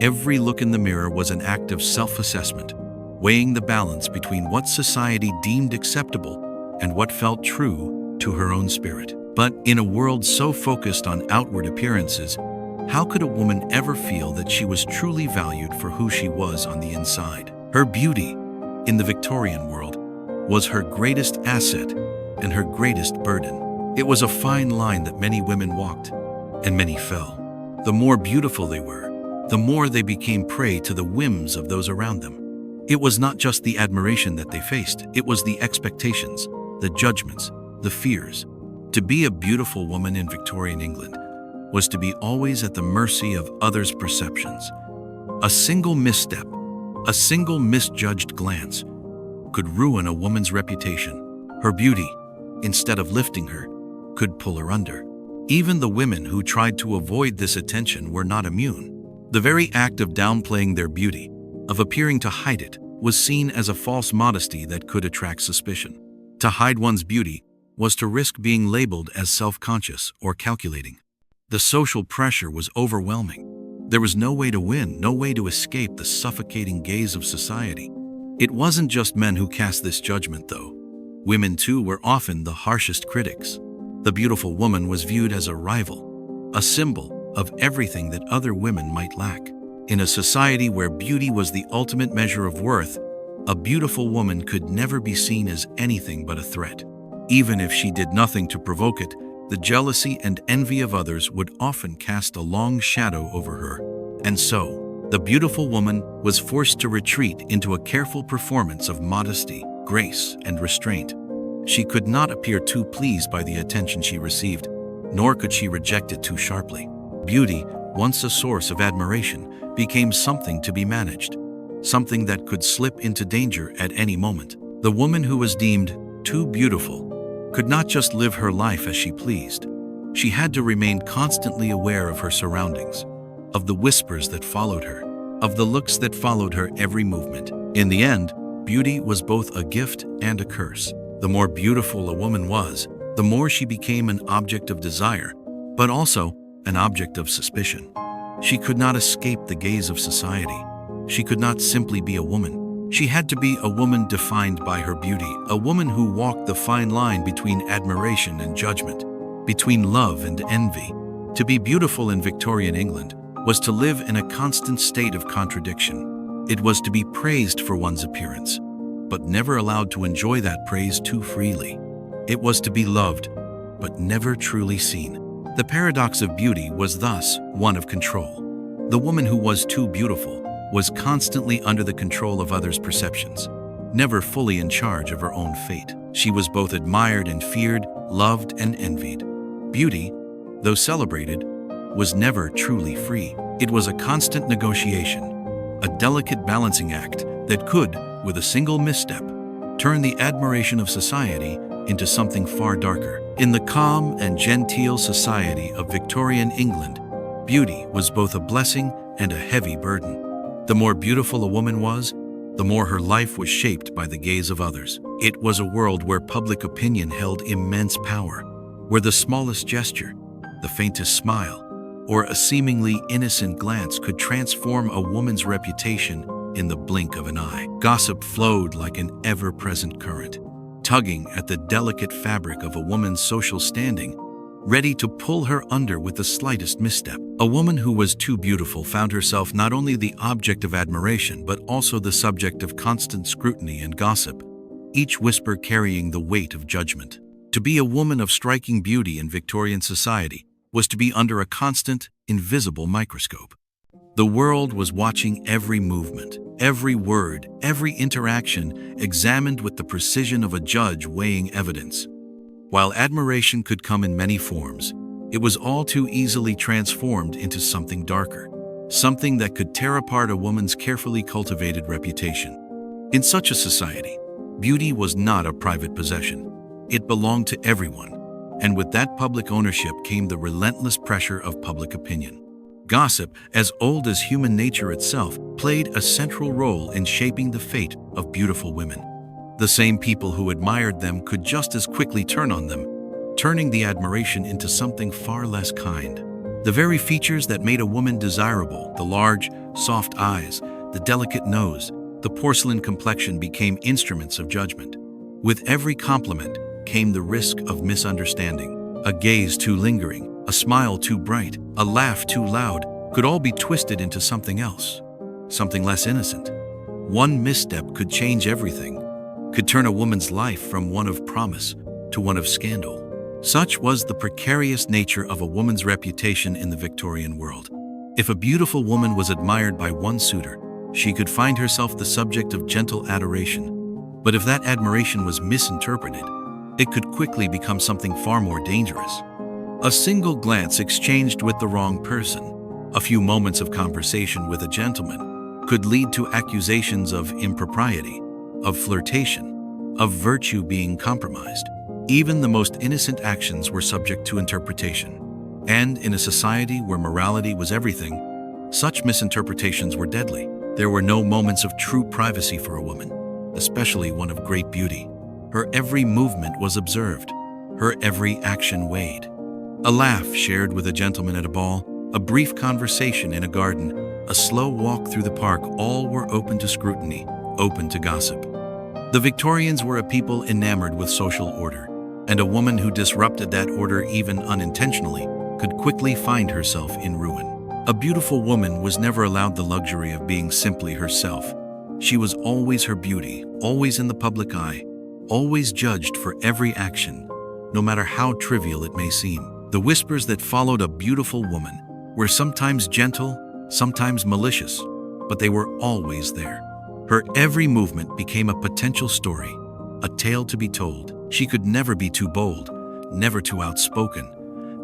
Every look in the mirror was an act of self-assessment, weighing the balance between what society deemed acceptable and what felt true to her own spirit. But in a world so focused on outward appearances, how could a woman ever feel that she was truly valued for who she was on the inside? Her beauty, in the Victorian world, was her greatest asset and her greatest burden. It was a fine line that many women walked, and many fell. The more beautiful they were, the more they became prey to the whims of those around them. It was not just the admiration that they faced, it was the expectations, the judgments, the fears. To be a beautiful woman in Victorian England was to be always at the mercy of others' perceptions. A single misstep, a single misjudged glance could ruin a woman's reputation. Her beauty, instead of lifting her, could pull her under. Even the women who tried to avoid this attention were not immune. The very act of downplaying their beauty, of appearing to hide it, was seen as a false modesty that could attract suspicion. To hide one's beauty was to risk being labeled as self-conscious or calculating. The social pressure was overwhelming. There was no way to win, no way to escape the suffocating gaze of society. It wasn't just men who cast this judgment, though. Women, too, were often the harshest critics. The beautiful woman was viewed as a rival, a symbol of everything that other women might lack. In a society where beauty was the ultimate measure of worth, a beautiful woman could never be seen as anything but a threat. Even if she did nothing to provoke it, the jealousy and envy of others would often cast a long shadow over her. And so, the beautiful woman was forced to retreat into a careful performance of modesty, grace, and restraint. She could not appear too pleased by the attention she received, nor could she reject it too sharply. Beauty, once a source of admiration, became something to be managed, something that could slip into danger at any moment. The woman who was deemed too beautiful could not just live her life as she pleased. She had to remain constantly aware of her surroundings, of the whispers that followed her, of the looks that followed her every movement. In the end, beauty was both a gift and a curse. The more beautiful a woman was, the more she became an object of desire, but also an object of suspicion. She could not escape the gaze of society. She could not simply be a woman. She had to be a woman defined by her beauty, a woman who walked the fine line between admiration and judgment, between love and envy. To be beautiful in Victorian England was to live in a constant state of contradiction. It was to be praised for one's appearance, but never allowed to enjoy that praise too freely. It was to be loved, but never truly seen. The paradox of beauty was thus one of control. The woman who was too beautiful was constantly under the control of others' perceptions, never fully in charge of her own fate. She was both admired and feared, loved and envied. Beauty, though celebrated, was never truly free. It was a constant negotiation, a delicate balancing act that could, with a single misstep, turn the admiration of society into something far darker. In the calm and genteel society of Victorian England, beauty was both a blessing and a heavy burden. The more beautiful a woman was, the more her life was shaped by the gaze of others. It was a world where public opinion held immense power, where the smallest gesture, the faintest smile, or a seemingly innocent glance could transform a woman's reputation in the blink of an eye. Gossip flowed like an ever-present current, tugging at the delicate fabric of a woman's social standing, ready to pull her under with the slightest misstep. A woman who was too beautiful found herself not only the object of admiration, but also the subject of constant scrutiny and gossip, each whisper carrying the weight of judgment. To be a woman of striking beauty in Victorian society was to be under a constant, invisible microscope. The world was watching every movement, every word, every interaction, examined with the precision of a judge weighing evidence. While admiration could come in many forms, it was all too easily transformed into something darker, something that could tear apart a woman's carefully cultivated reputation. In such a society, beauty was not a private possession. It belonged to everyone, and with that public ownership came the relentless pressure of public opinion. Gossip, as old as human nature itself, played a central role in shaping the fate of beautiful women. The same people who admired them could just as quickly turn on them, turning the admiration into something far less kind. The very features that made a woman desirable, the large, soft eyes, the delicate nose, the porcelain complexion, became instruments of judgment. With every compliment came the risk of misunderstanding. A gaze too lingering, a smile too bright, a laugh too loud could all be twisted into something else, something less innocent. One misstep could change everything, could turn a woman's life from one of promise to one of scandal. Such was the precarious nature of a woman's reputation in the Victorian world. If a beautiful woman was admired by one suitor, she could find herself the subject of gentle adoration. But if that admiration was misinterpreted, it could quickly become something far more dangerous. A single glance exchanged with the wrong person, a few moments of conversation with a gentleman, could lead to accusations of impropriety, of flirtation, of virtue being compromised. Even the most innocent actions were subject to interpretation. And in a society where morality was everything, such misinterpretations were deadly. There were no moments of true privacy for a woman, especially one of great beauty. Her every movement was observed, her every action weighed. A laugh shared with a gentleman at a ball, a brief conversation in a garden, a slow walk through the park, all were open to scrutiny, open to gossip. The Victorians were a people enamored with social order, and a woman who disrupted that order even unintentionally could quickly find herself in ruin. A beautiful woman was never allowed the luxury of being simply herself. She was always her beauty, always in the public eye, always judged for every action, no matter how trivial it may seem. The whispers that followed a beautiful woman were sometimes gentle, sometimes malicious, but they were always there. Her every movement became a potential story, a tale to be told. She could never be too bold, never too outspoken,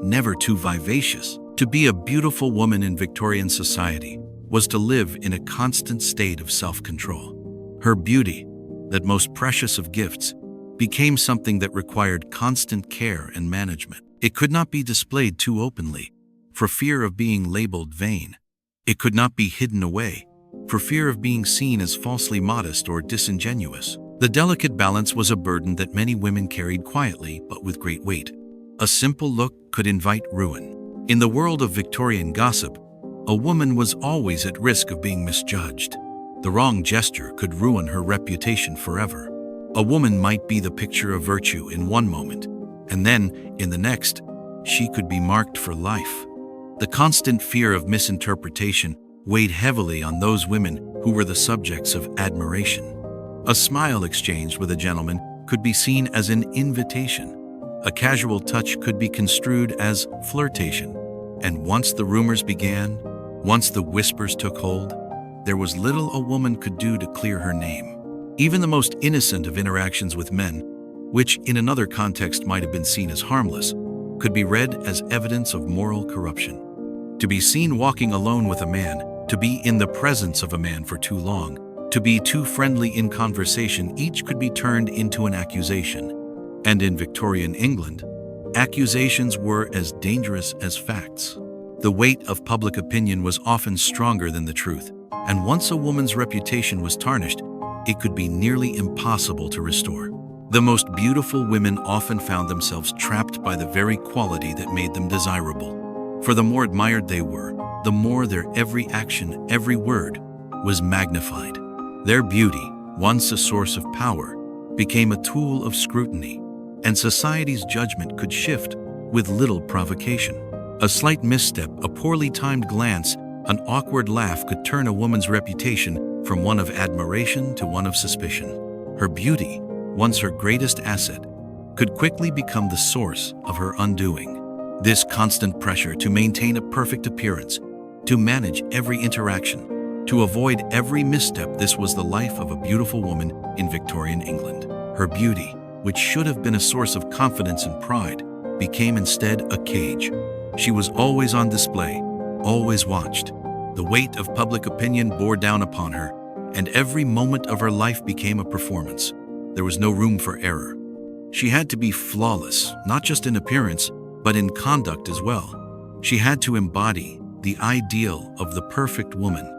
never too vivacious. To be a beautiful woman in Victorian society was to live in a constant state of self-control. Her beauty, that most precious of gifts, became something that required constant care and management. It could not be displayed too openly, for fear of being labeled vain. It could not be hidden away, for fear of being seen as falsely modest or disingenuous. The delicate balance was a burden that many women carried quietly but with great weight. A simple look could invite ruin. In the world of Victorian gossip, a woman was always at risk of being misjudged. The wrong gesture could ruin her reputation forever. A woman might be the picture of virtue in one moment, and then, in the next, she could be marked for life. The constant fear of misinterpretation weighed heavily on those women who were the subjects of admiration. A smile exchanged with a gentleman could be seen as an invitation. A casual touch could be construed as flirtation. And once the rumors began, once the whispers took hold, there was little a woman could do to clear her name. Even the most innocent of interactions with men, which in another context might have been seen as harmless, could be read as evidence of moral corruption. To be seen walking alone with a man, to be in the presence of a man for too long, to be too friendly in conversation, each could be turned into an accusation. And in Victorian England, accusations were as dangerous as facts. The weight of public opinion was often stronger than the truth, and once a woman's reputation was tarnished, it could be nearly impossible to restore. The most beautiful women often found themselves trapped by the very quality that made them desirable. For the more admired they were, the more their every action, every word, was magnified. Their beauty, once a source of power, became a tool of scrutiny, and society's judgment could shift with little provocation. A slight misstep, a poorly timed glance, an awkward laugh could turn a woman's reputation from one of admiration to one of suspicion. Her beauty, once her greatest asset, could quickly become the source of her undoing. This constant pressure to maintain a perfect appearance, to manage every interaction, to avoid every misstep, this was the life of a beautiful woman in Victorian England. Her beauty, which should have been a source of confidence and pride, became instead a cage. She was always on display, always watched. The weight of public opinion bore down upon her, and every moment of her life became a performance. There was no room for error. She had to be flawless, not just in appearance, but in conduct as well. She had to embody the ideal of the perfect woman,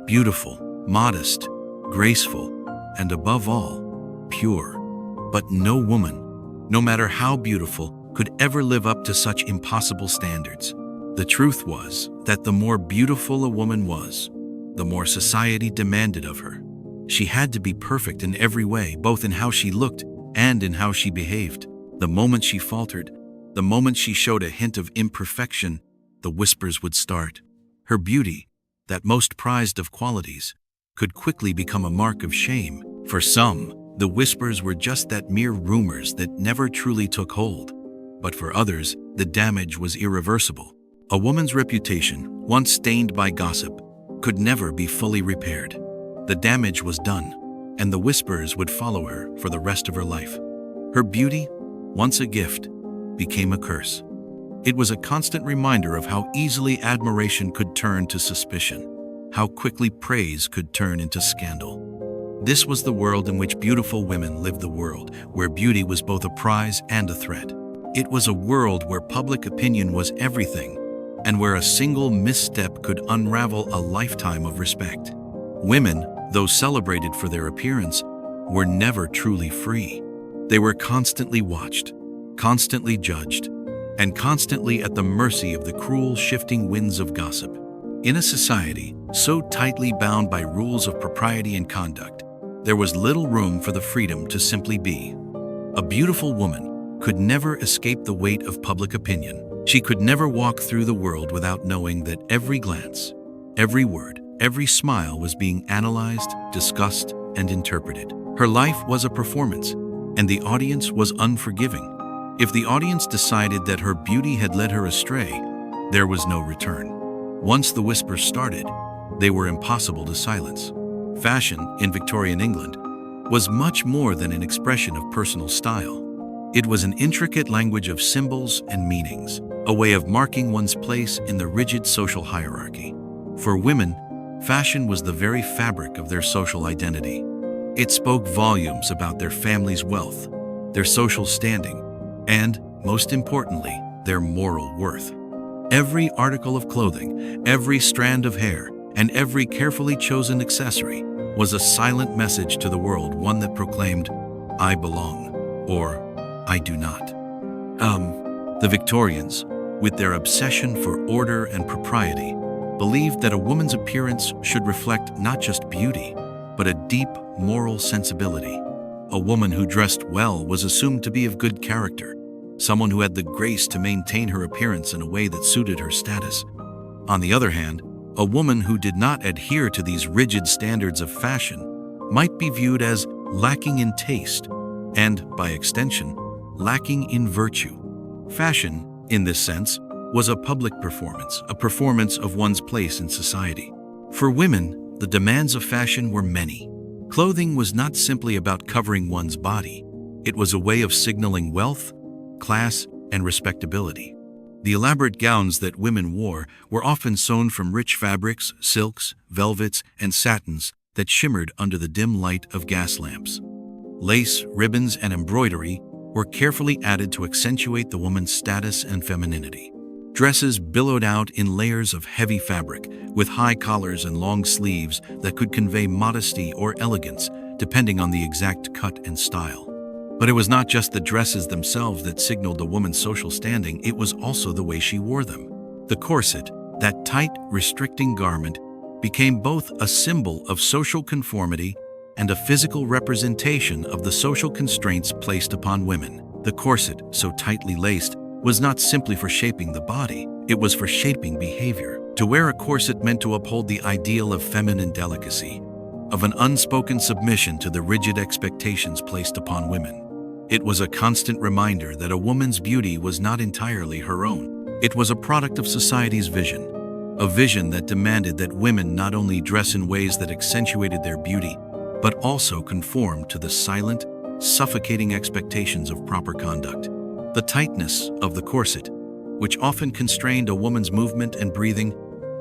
beautiful, modest, graceful, and above all, pure. But no woman, no matter how beautiful, could ever live up to such impossible standards. The truth was that the more beautiful a woman was, the more society demanded of her. She had to be perfect in every way, both in how she looked and in how she behaved. The moment she faltered, the moment she showed a hint of imperfection, the whispers would start. Her beauty, that most prized of qualities, could quickly become a mark of shame. For some, the whispers were just that mere rumors that never truly took hold. But for others, the damage was irreversible. A woman's reputation, once stained by gossip, could never be fully repaired. The damage was done, and the whispers would follow her for the rest of her life. Her beauty, once a gift, became a curse. It was a constant reminder of how easily admiration could turn to suspicion, how quickly praise could turn into scandal. This was the world in which beautiful women lived, the world where beauty was both a prize and a threat. It was a world where public opinion was everything, and where a single misstep could unravel a lifetime of respect. Women, though celebrated for their appearance, were never truly free. They were constantly watched, constantly judged, and constantly at the mercy of the cruel, shifting winds of gossip. In a society so tightly bound by rules of propriety and conduct, there was little room for the freedom to simply be. A beautiful woman could never escape the weight of public opinion. She could never walk through the world without knowing that every glance, every word, every smile was being analyzed, discussed, and interpreted. Her life was a performance, and the audience was unforgiving. If the audience decided that her beauty had led her astray, there was no return. Once the whispers started, they were impossible to silence. Fashion, in Victorian England, was much more than an expression of personal style. It was an intricate language of symbols and meanings, a way of marking one's place in the rigid social hierarchy. For women, fashion was the very fabric of their social identity. It spoke volumes about their family's wealth, their social standing, and, most importantly, their moral worth. Every article of clothing, every strand of hair, and every carefully chosen accessory was a silent message to the world, one that proclaimed, "I belong," or "I do not." The Victorians, with their obsession for order and propriety, believed that a woman's appearance should reflect not just beauty, but a deep moral sensibility. A woman who dressed well was assumed to be of good character, someone who had the grace to maintain her appearance in a way that suited her status. On the other hand, a woman who did not adhere to these rigid standards of fashion might be viewed as lacking in taste and, by extension, lacking in virtue. Fashion, in this sense, was a public performance, a performance of one's place in society. For women, the demands of fashion were many. Clothing was not simply about covering one's body. It was a way of signaling wealth, class, and respectability. The elaborate gowns that women wore were often sewn from rich fabrics, silks, velvets, and satins that shimmered under the dim light of gas lamps. Lace, ribbons, and embroidery were carefully added to accentuate the woman's status and femininity. Dresses billowed out in layers of heavy fabric, with high collars and long sleeves that could convey modesty or elegance, depending on the exact cut and style. But it was not just the dresses themselves that signaled a woman's social standing, it was also the way she wore them. The corset, that tight, restricting garment, became both a symbol of social conformity and a physical representation of the social constraints placed upon women. The corset, so tightly laced, was not simply for shaping the body, it was for shaping behavior. To wear a corset meant to uphold the ideal of feminine delicacy, of an unspoken submission to the rigid expectations placed upon women. It was a constant reminder that a woman's beauty was not entirely her own. It was a product of society's vision, a vision that demanded that women not only dress in ways that accentuated their beauty, but also conform to the silent, suffocating expectations of proper conduct. The tightness of the corset, which often constrained a woman's movement and breathing,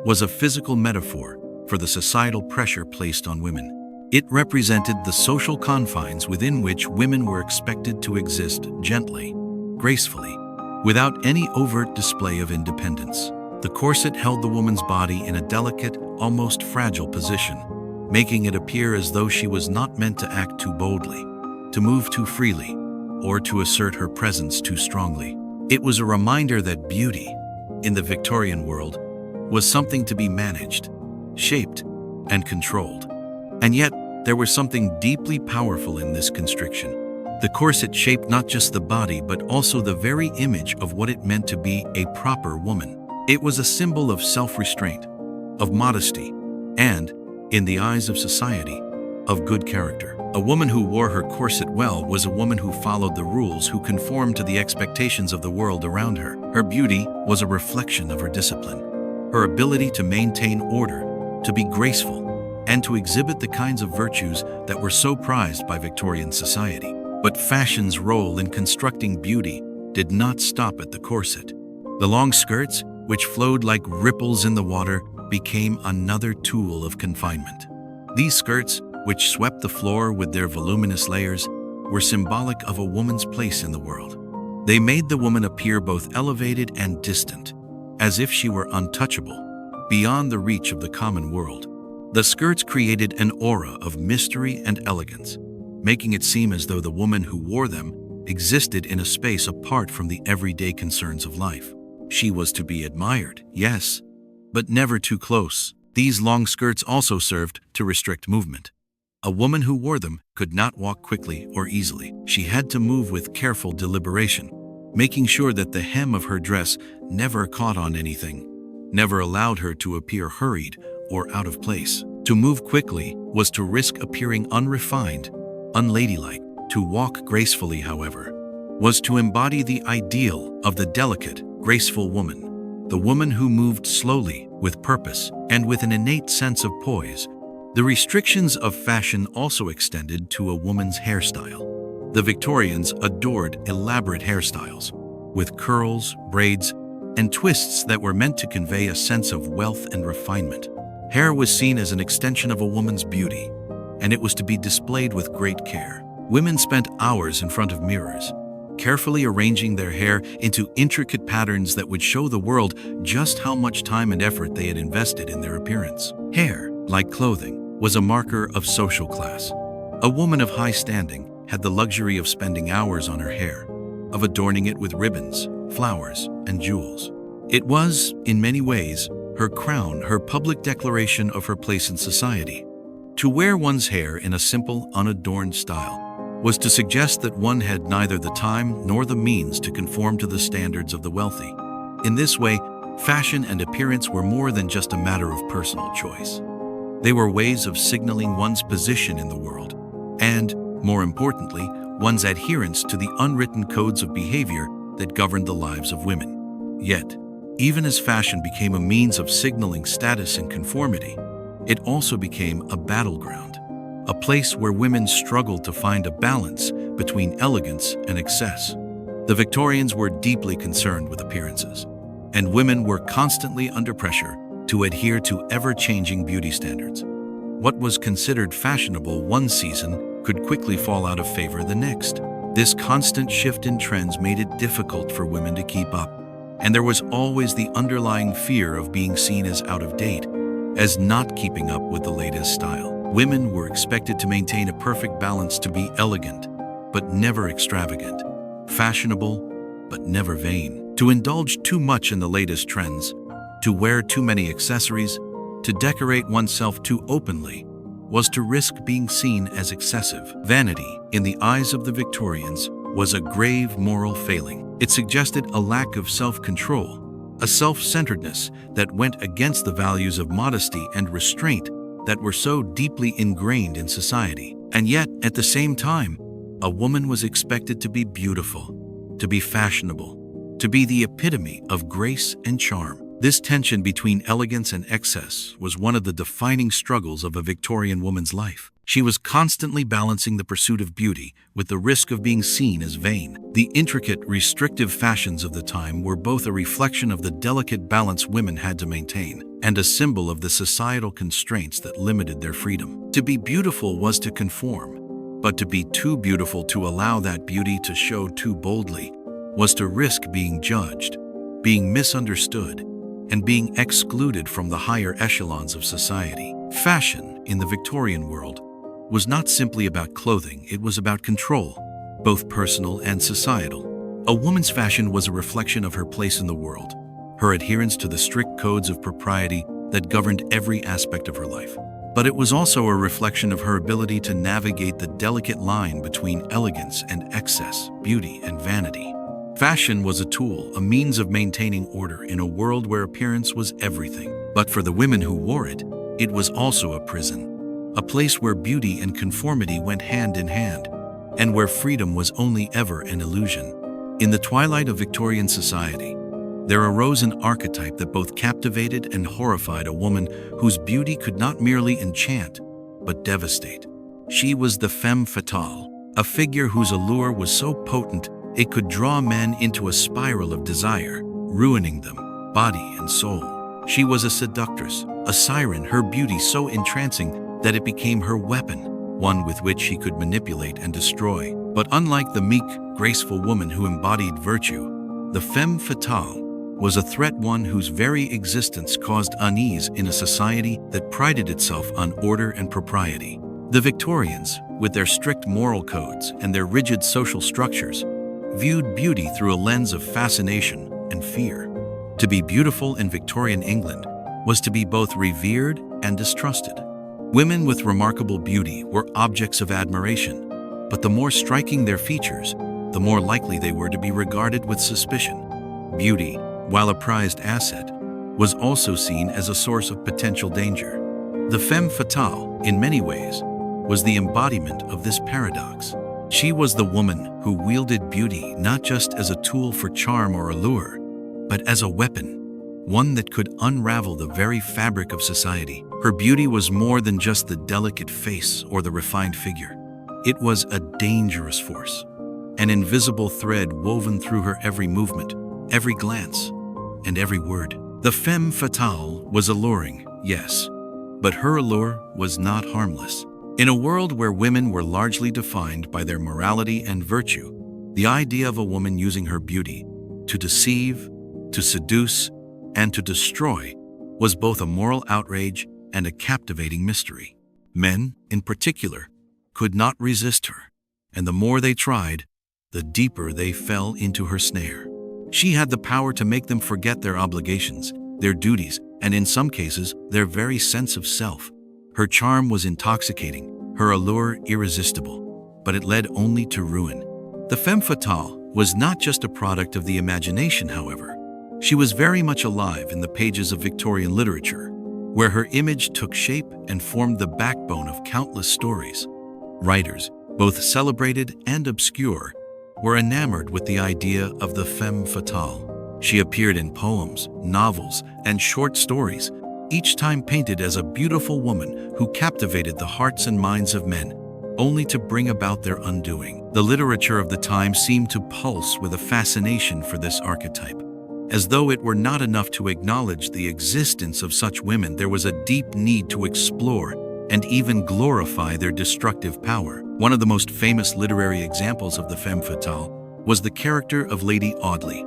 was a physical metaphor for the societal pressure placed on women. It represented the social confines within which women were expected to exist gently, gracefully, without any overt display of independence. The corset held the woman's body in a delicate, almost fragile position, making it appear as though she was not meant to act too boldly, to move too freely, or to assert her presence too strongly. It was a reminder that beauty, in the Victorian world, was something to be managed, shaped, and controlled. And yet, there was something deeply powerful in this constriction. The corset shaped not just the body but also the very image of what it meant to be a proper woman. It was a symbol of self-restraint, of modesty, and, in the eyes of society, of good character. A woman who wore her corset well was a woman who followed the rules, who conformed to the expectations of the world around her. Her beauty was a reflection of her discipline, her ability to maintain order, to be graceful, and to exhibit the kinds of virtues that were so prized by Victorian society. But fashion's role in constructing beauty did not stop at the corset. The long skirts, which flowed like ripples in the water, became another tool of confinement. These skirts, which swept the floor with their voluminous layers, were symbolic of a woman's place in the world. They made the woman appear both elevated and distant, as if she were untouchable, beyond the reach of the common world. The skirts created an aura of mystery and elegance, making it seem as though the woman who wore them existed in a space apart from the everyday concerns of life. She was to be admired, yes, but never too close. These long skirts also served to restrict movement. A woman who wore them could not walk quickly or easily. She had to move with careful deliberation, making sure that the hem of her dress never caught on anything, never allowed her to appear hurried or out of place. To move quickly was to risk appearing unrefined, unladylike. To walk gracefully, however, was to embody the ideal of the delicate, graceful woman, the woman who moved slowly, with purpose, and with an innate sense of poise. The restrictions of fashion also extended to a woman's hairstyle. The Victorians adored elaborate hairstyles, with curls, braids, and twists that were meant to convey a sense of wealth and refinement. Hair was seen as an extension of a woman's beauty, and it was to be displayed with great care. Women spent hours in front of mirrors, carefully arranging their hair into intricate patterns that would show the world just how much time and effort they had invested in their appearance. Hair, like clothing, was a marker of social class. A woman of high standing had the luxury of spending hours on her hair, of adorning it with ribbons, flowers, and jewels. It was, in many ways, her crown, her public declaration of her place in society. To wear one's hair in a simple, unadorned style was to suggest that one had neither the time nor the means to conform to the standards of the wealthy. In this way, fashion and appearance were more than just a matter of personal choice. They were ways of signaling one's position in the world, and, more importantly, one's adherence to the unwritten codes of behavior that governed the lives of women. Yet, even as fashion became a means of signaling status and conformity, it also became a battleground, a place where women struggled to find a balance between elegance and excess. The Victorians were deeply concerned with appearances, and women were constantly under pressure to adhere to ever-changing beauty standards. What was considered fashionable one season could quickly fall out of favor the next. This constant shift in trends made it difficult for women to keep up, and there was always the underlying fear of being seen as out of date, as not keeping up with the latest style. Women were expected to maintain a perfect balance, to be elegant, but never extravagant, fashionable, but never vain, to indulge too much in the latest trends, to wear too many accessories, to decorate oneself too openly, was to risk being seen as excessive. Vanity, in the eyes of the Victorians, was a grave moral failing. It suggested a lack of self-control, a self-centeredness that went against the values of modesty and restraint that were so deeply ingrained in society. And yet, at the same time, a woman was expected to be beautiful, to be fashionable, to be the epitome of grace and charm. This tension between elegance and excess was one of the defining struggles of a Victorian woman's life. She was constantly balancing the pursuit of beauty with the risk of being seen as vain. The intricate, restrictive fashions of the time were both a reflection of the delicate balance women had to maintain and a symbol of the societal constraints that limited their freedom. To be beautiful was to conform, but to be too beautiful to allow that beauty to show too boldly was to risk being judged, being misunderstood, and being excluded from the higher echelons of society. Fashion, in the Victorian world, was not simply about clothing, it was about control, both personal and societal. A woman's fashion was a reflection of her place in the world, her adherence to the strict codes of propriety that governed every aspect of her life. But it was also a reflection of her ability to navigate the delicate line between elegance and excess, beauty and vanity. Fashion was a tool, a means of maintaining order in a world where appearance was everything. But for the women who wore it, it was also a prison, a place where beauty and conformity went hand in hand, and where freedom was only ever an illusion. In the twilight of Victorian society, there arose an archetype that both captivated and horrified a woman whose beauty could not merely enchant, but devastate. She was the femme fatale, a figure whose allure was so potent it could draw men into a spiral of desire, ruining them, body and soul. She was a seductress, a siren, her beauty so entrancing that it became her weapon, one with which she could manipulate and destroy. But unlike the meek, graceful woman who embodied virtue, the femme fatale was a threat, one whose very existence caused unease in a society that prided itself on order and propriety. The Victorians, with their strict moral codes and their rigid social structures, viewed beauty through a lens of fascination and fear. To be beautiful in Victorian England was to be both revered and distrusted. Women with remarkable beauty were objects of admiration, but the more striking their features, the more likely they were to be regarded with suspicion. Beauty, while a prized asset, was also seen as a source of potential danger. The femme fatale, in many ways, was the embodiment of this paradox. She was the woman who wielded beauty not just as a tool for charm or allure, but as a weapon, one that could unravel the very fabric of society. Her beauty was more than just the delicate face or the refined figure. It was a dangerous force, an invisible thread woven through her every movement, every glance, and every word. The femme fatale was alluring, yes, but her allure was not harmless. In a world where women were largely defined by their morality and virtue, the idea of a woman using her beauty to deceive, to seduce, and to destroy was both a moral outrage and a captivating mystery. Men, in particular, could not resist her, and the more they tried, the deeper they fell into her snare. She had the power to make them forget their obligations, their duties, and in some cases, their very sense of self. Her charm was intoxicating, her allure irresistible, but it led only to ruin. The femme fatale was not just a product of the imagination, however. She was very much alive in the pages of Victorian literature, where her image took shape and formed the backbone of countless stories. Writers, both celebrated and obscure, were enamored with the idea of the femme fatale. She appeared in poems, novels, and short stories, each time painted as a beautiful woman who captivated the hearts and minds of men, only to bring about their undoing. The literature of the time seemed to pulse with a fascination for this archetype. As though it were not enough to acknowledge the existence of such women, there was a deep need to explore and even glorify their destructive power. One of the most famous literary examples of the femme fatale was the character of Lady Audley,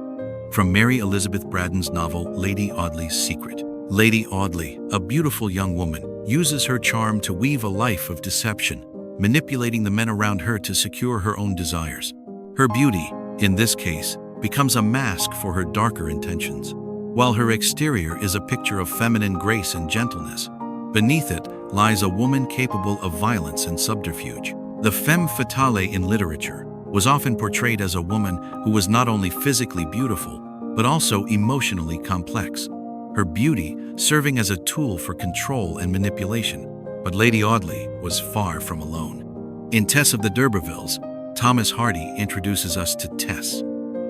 from Mary Elizabeth Braddon's novel Lady Audley's Secret. Lady Audley, a beautiful young woman, uses her charm to weave a life of deception, manipulating the men around her to secure her own desires. Her beauty, in this case, becomes a mask for her darker intentions. While her exterior is a picture of feminine grace and gentleness, beneath it lies a woman capable of violence and subterfuge. The femme fatale in literature was often portrayed as a woman who was not only physically beautiful, but also emotionally complex, her beauty serving as a tool for control and manipulation. But Lady Audley was far from alone. In Tess of the D'Urbervilles, Thomas Hardy introduces us to Tess,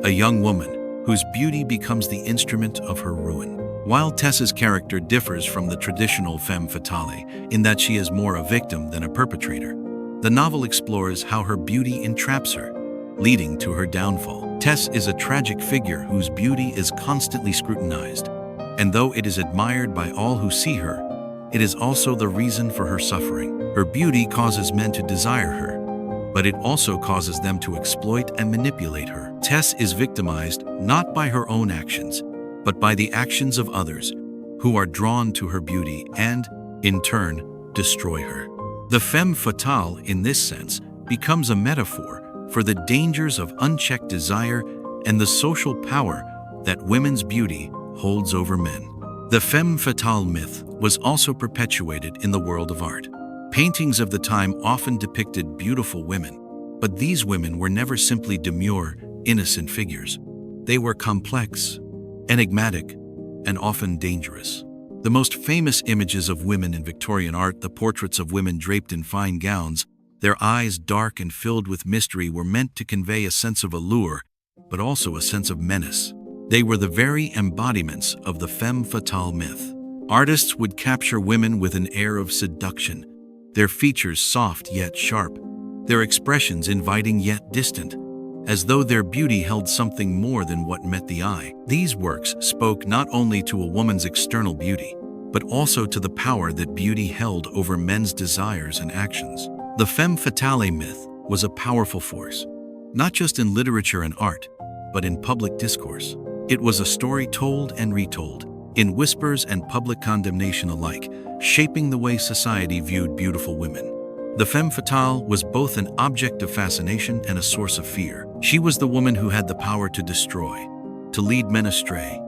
a young woman whose beauty becomes the instrument of her ruin. While Tess's character differs from the traditional femme fatale in that she is more a victim than a perpetrator, the novel explores how her beauty entraps her, leading to her downfall. Tess is a tragic figure whose beauty is constantly scrutinized, and though it is admired by all who see her, it is also the reason for her suffering. Her beauty causes men to desire her, but it also causes them to exploit and manipulate her. Tess is victimized not by her own actions, but by the actions of others who are drawn to her beauty and, in turn, destroy her. The femme fatale, in this sense, becomes a metaphor for the dangers of unchecked desire and the social power that women's beauty holds over men. The femme fatale myth was also perpetuated in the world of art. Paintings of the time often depicted beautiful women, but these women were never simply demure, innocent figures. They were complex, enigmatic, and often dangerous. The most famous images of women in Victorian art, the portraits of women draped in fine gowns, their eyes dark and filled with mystery, were meant to convey a sense of allure, but also a sense of menace. They were the very embodiments of the femme fatale myth. Artists would capture women with an air of seduction, their features soft yet sharp, their expressions inviting yet distant, as though their beauty held something more than what met the eye. These works spoke not only to a woman's external beauty, but also to the power that beauty held over men's desires and actions. The femme fatale myth was a powerful force, not just in literature and art, but in public discourse. It was a story told and retold, in whispers and public condemnation alike, shaping the way society viewed beautiful women. The femme fatale was both an object of fascination and a source of fear. She was the woman who had the power to destroy, to lead men astray,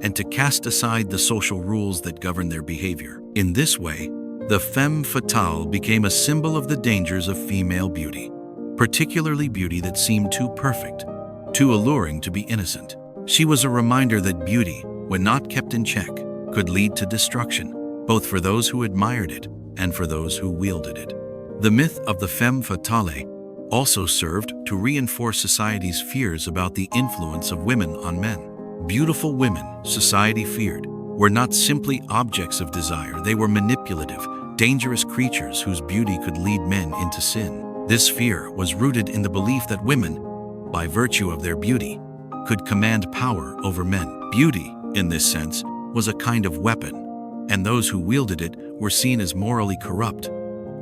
and to cast aside the social rules that govern their behavior. In this way, the femme fatale became a symbol of the dangers of female beauty, particularly beauty that seemed too perfect, too alluring to be innocent. She was a reminder that beauty, when not kept in check, could lead to destruction, both for those who admired it and for those who wielded it. The myth of the femme fatale also served to reinforce society's fears about the influence of women on men. Beautiful women, society feared, were not simply objects of desire. They were manipulative, dangerous creatures whose beauty could lead men into sin. This fear was rooted in the belief that women, by virtue of their beauty, could command power over men. Beauty, in this sense, was a kind of weapon, and those who wielded it were seen as morally corrupt,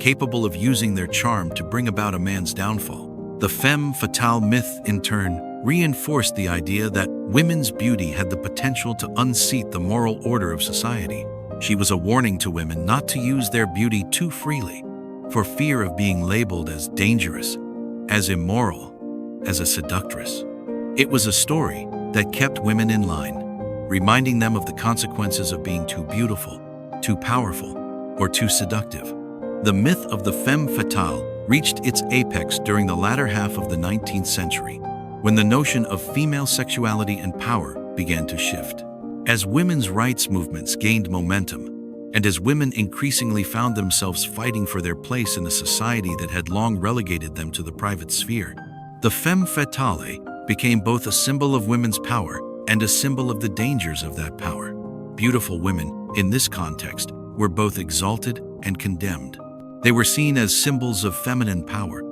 capable of using their charm to bring about a man's downfall. The femme fatale myth, in turn, reinforced the idea that women's beauty had the potential to unseat the moral order of society. She was a warning to women not to use their beauty too freely, for fear of being labeled as dangerous, as immoral, as a seductress. It was a story that kept women in line, reminding them of the consequences of being too beautiful, too powerful, or too seductive. The myth of the femme fatale reached its apex during the latter half of the 19th century, when the notion of female sexuality and power began to shift. As women's rights movements gained momentum, and as women increasingly found themselves fighting for their place in a society that had long relegated them to the private sphere, the femme fatale became both a symbol of women's power and a symbol of the dangers of that power. Beautiful women, in this context, were both exalted and condemned. They were seen as symbols of feminine power,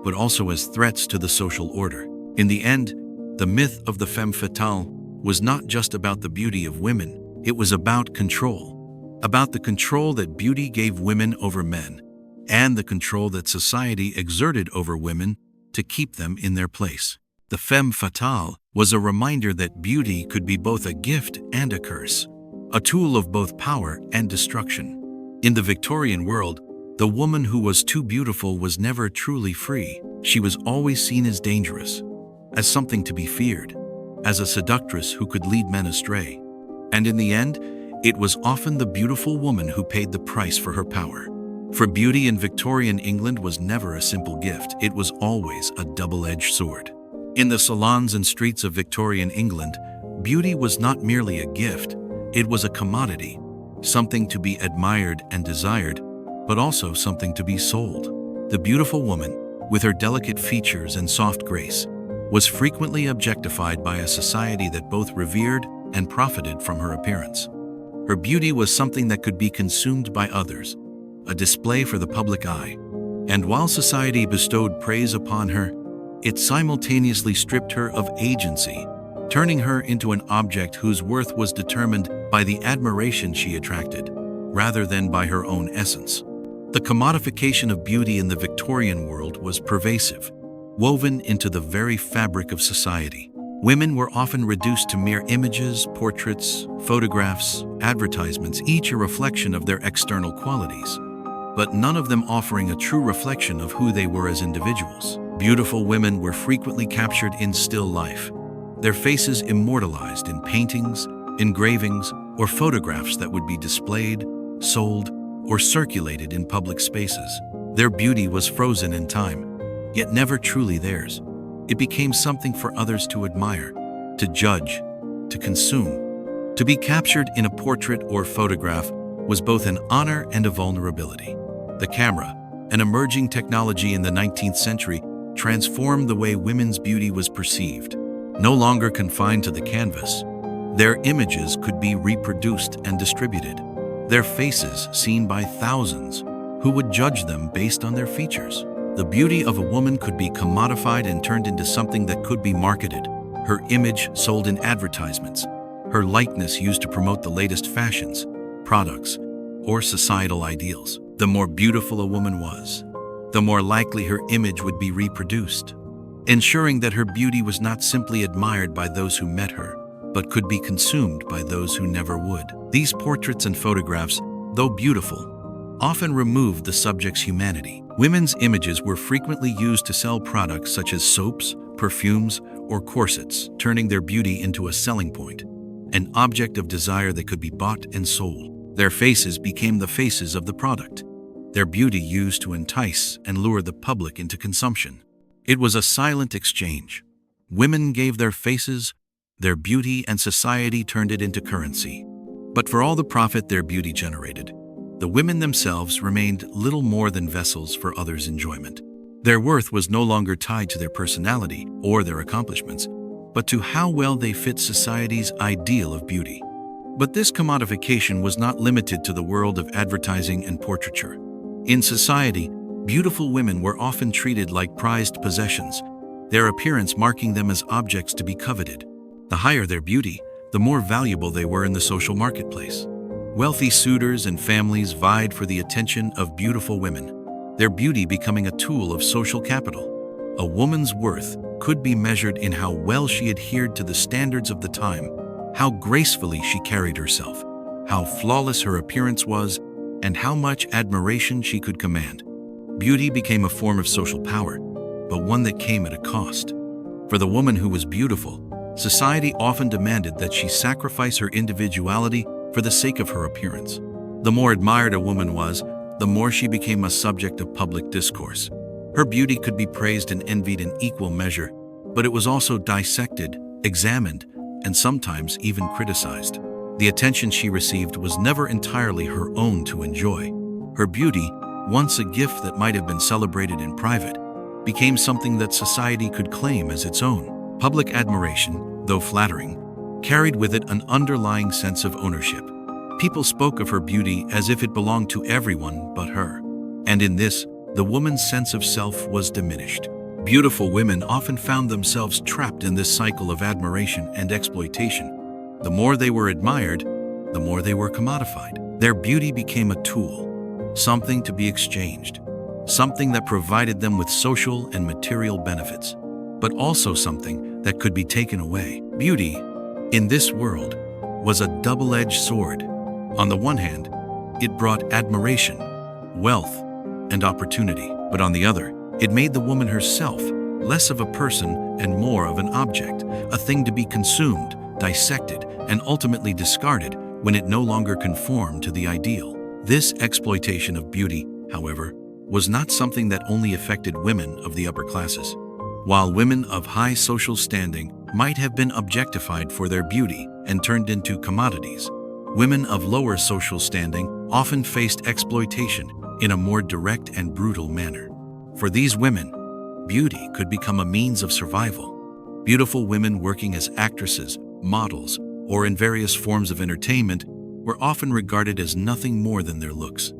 but also as threats to the social order. In the end, the myth of the femme fatale was not just about the beauty of women, it was about control. About the control that beauty gave women over men, and the control that society exerted over women to keep them in their place. The femme fatale was a reminder that beauty could be both a gift and a curse, a tool of both power and destruction. In the Victorian world, the woman who was too beautiful was never truly free. She was always seen as dangerous, as something to be feared, as a seductress who could lead men astray. And in the end, it was often the beautiful woman who paid the price for her power. For beauty in Victorian England was never a simple gift, it was always a double-edged sword. In the salons and streets of Victorian England, beauty was not merely a gift, it was a commodity, something to be admired and desired, but also something to be sold. The beautiful woman, with her delicate features and soft grace, was frequently objectified by a society that both revered and profited from her appearance. Her beauty was something that could be consumed by others, a display for the public eye. And while society bestowed praise upon her, it simultaneously stripped her of agency, turning her into an object whose worth was determined by the admiration she attracted, rather than by her own essence. The commodification of beauty in the Victorian world was pervasive, woven into the very fabric of society. Women were often reduced to mere images, portraits, photographs, advertisements, each a reflection of their external qualities, but none of them offering a true reflection of who they were as individuals. Beautiful women were frequently captured in still life, their faces immortalized in paintings, engravings, or photographs that would be displayed, sold, or circulated in public spaces. Their beauty was frozen in time, yet never truly theirs. It became something for others to admire, to judge, to consume. To be captured in a portrait or photograph was both an honor and a vulnerability. The camera, an emerging technology in the 19th century, transformed the way women's beauty was perceived. No longer confined to the canvas, their images could be reproduced and distributed. Their faces seen by thousands, who would judge them based on their features. The beauty of a woman could be commodified and turned into something that could be marketed. Her image sold in advertisements, her likeness used to promote the latest fashions, products, or societal ideals. The more beautiful a woman was, the more likely her image would be reproduced, ensuring that her beauty was not simply admired by those who met her, but could be consumed by those who never would. These portraits and photographs, though beautiful, often removed the subject's humanity. Women's images were frequently used to sell products such as soaps, perfumes, or corsets, turning their beauty into a selling point, an object of desire that could be bought and sold. Their faces became the faces of the product, their beauty used to entice and lure the public into consumption. It was a silent exchange. Women gave their faces, their beauty, and society turned it into currency. But for all the profit their beauty generated, the women themselves remained little more than vessels for others' enjoyment. Their worth was no longer tied to their personality or their accomplishments, but to how well they fit society's ideal of beauty. But this commodification was not limited to the world of advertising and portraiture. In society, beautiful women were often treated like prized possessions, their appearance marking them as objects to be coveted. The higher their beauty, the more valuable they were in the social marketplace. Wealthy suitors and families vied for the attention of beautiful women, their beauty becoming a tool of social capital. A woman's worth could be measured in how well she adhered to the standards of the time, how gracefully she carried herself, how flawless her appearance was, and how much admiration she could command. Beauty became a form of social power, but one that came at a cost. For the woman who was beautiful, society often demanded that she sacrifice her individuality for the sake of her appearance. The more admired a woman was, the more she became a subject of public discourse. Her beauty could be praised and envied in equal measure, but it was also dissected, examined, and sometimes even criticized. The attention she received was never entirely her own to enjoy. Her beauty, once a gift that might have been celebrated in private, became something that society could claim as its own. Public admiration, though flattering, carried with it an underlying sense of ownership. People spoke of her beauty as if it belonged to everyone but her. And in this, the woman's sense of self was diminished. Beautiful women often found themselves trapped in this cycle of admiration and exploitation. The more they were admired, the more they were commodified. Their beauty became a tool, something to be exchanged, something that provided them with social and material benefits, but also something that could be taken away. Beauty, in this world, was a double-edged sword. On the one hand, it brought admiration, wealth, and opportunity, but on the other, it made the woman herself less of a person and more of an object, a thing to be consumed, dissected, and ultimately discarded when it no longer conformed to the ideal. This exploitation of beauty, however, was not something that only affected women of the upper classes. While women of high social standing might have been objectified for their beauty and turned into commodities, women of lower social standing often faced exploitation in a more direct and brutal manner. For these women, beauty could become a means of survival. Beautiful women working as actresses, models, or in various forms of entertainment were often regarded as nothing more than their looks.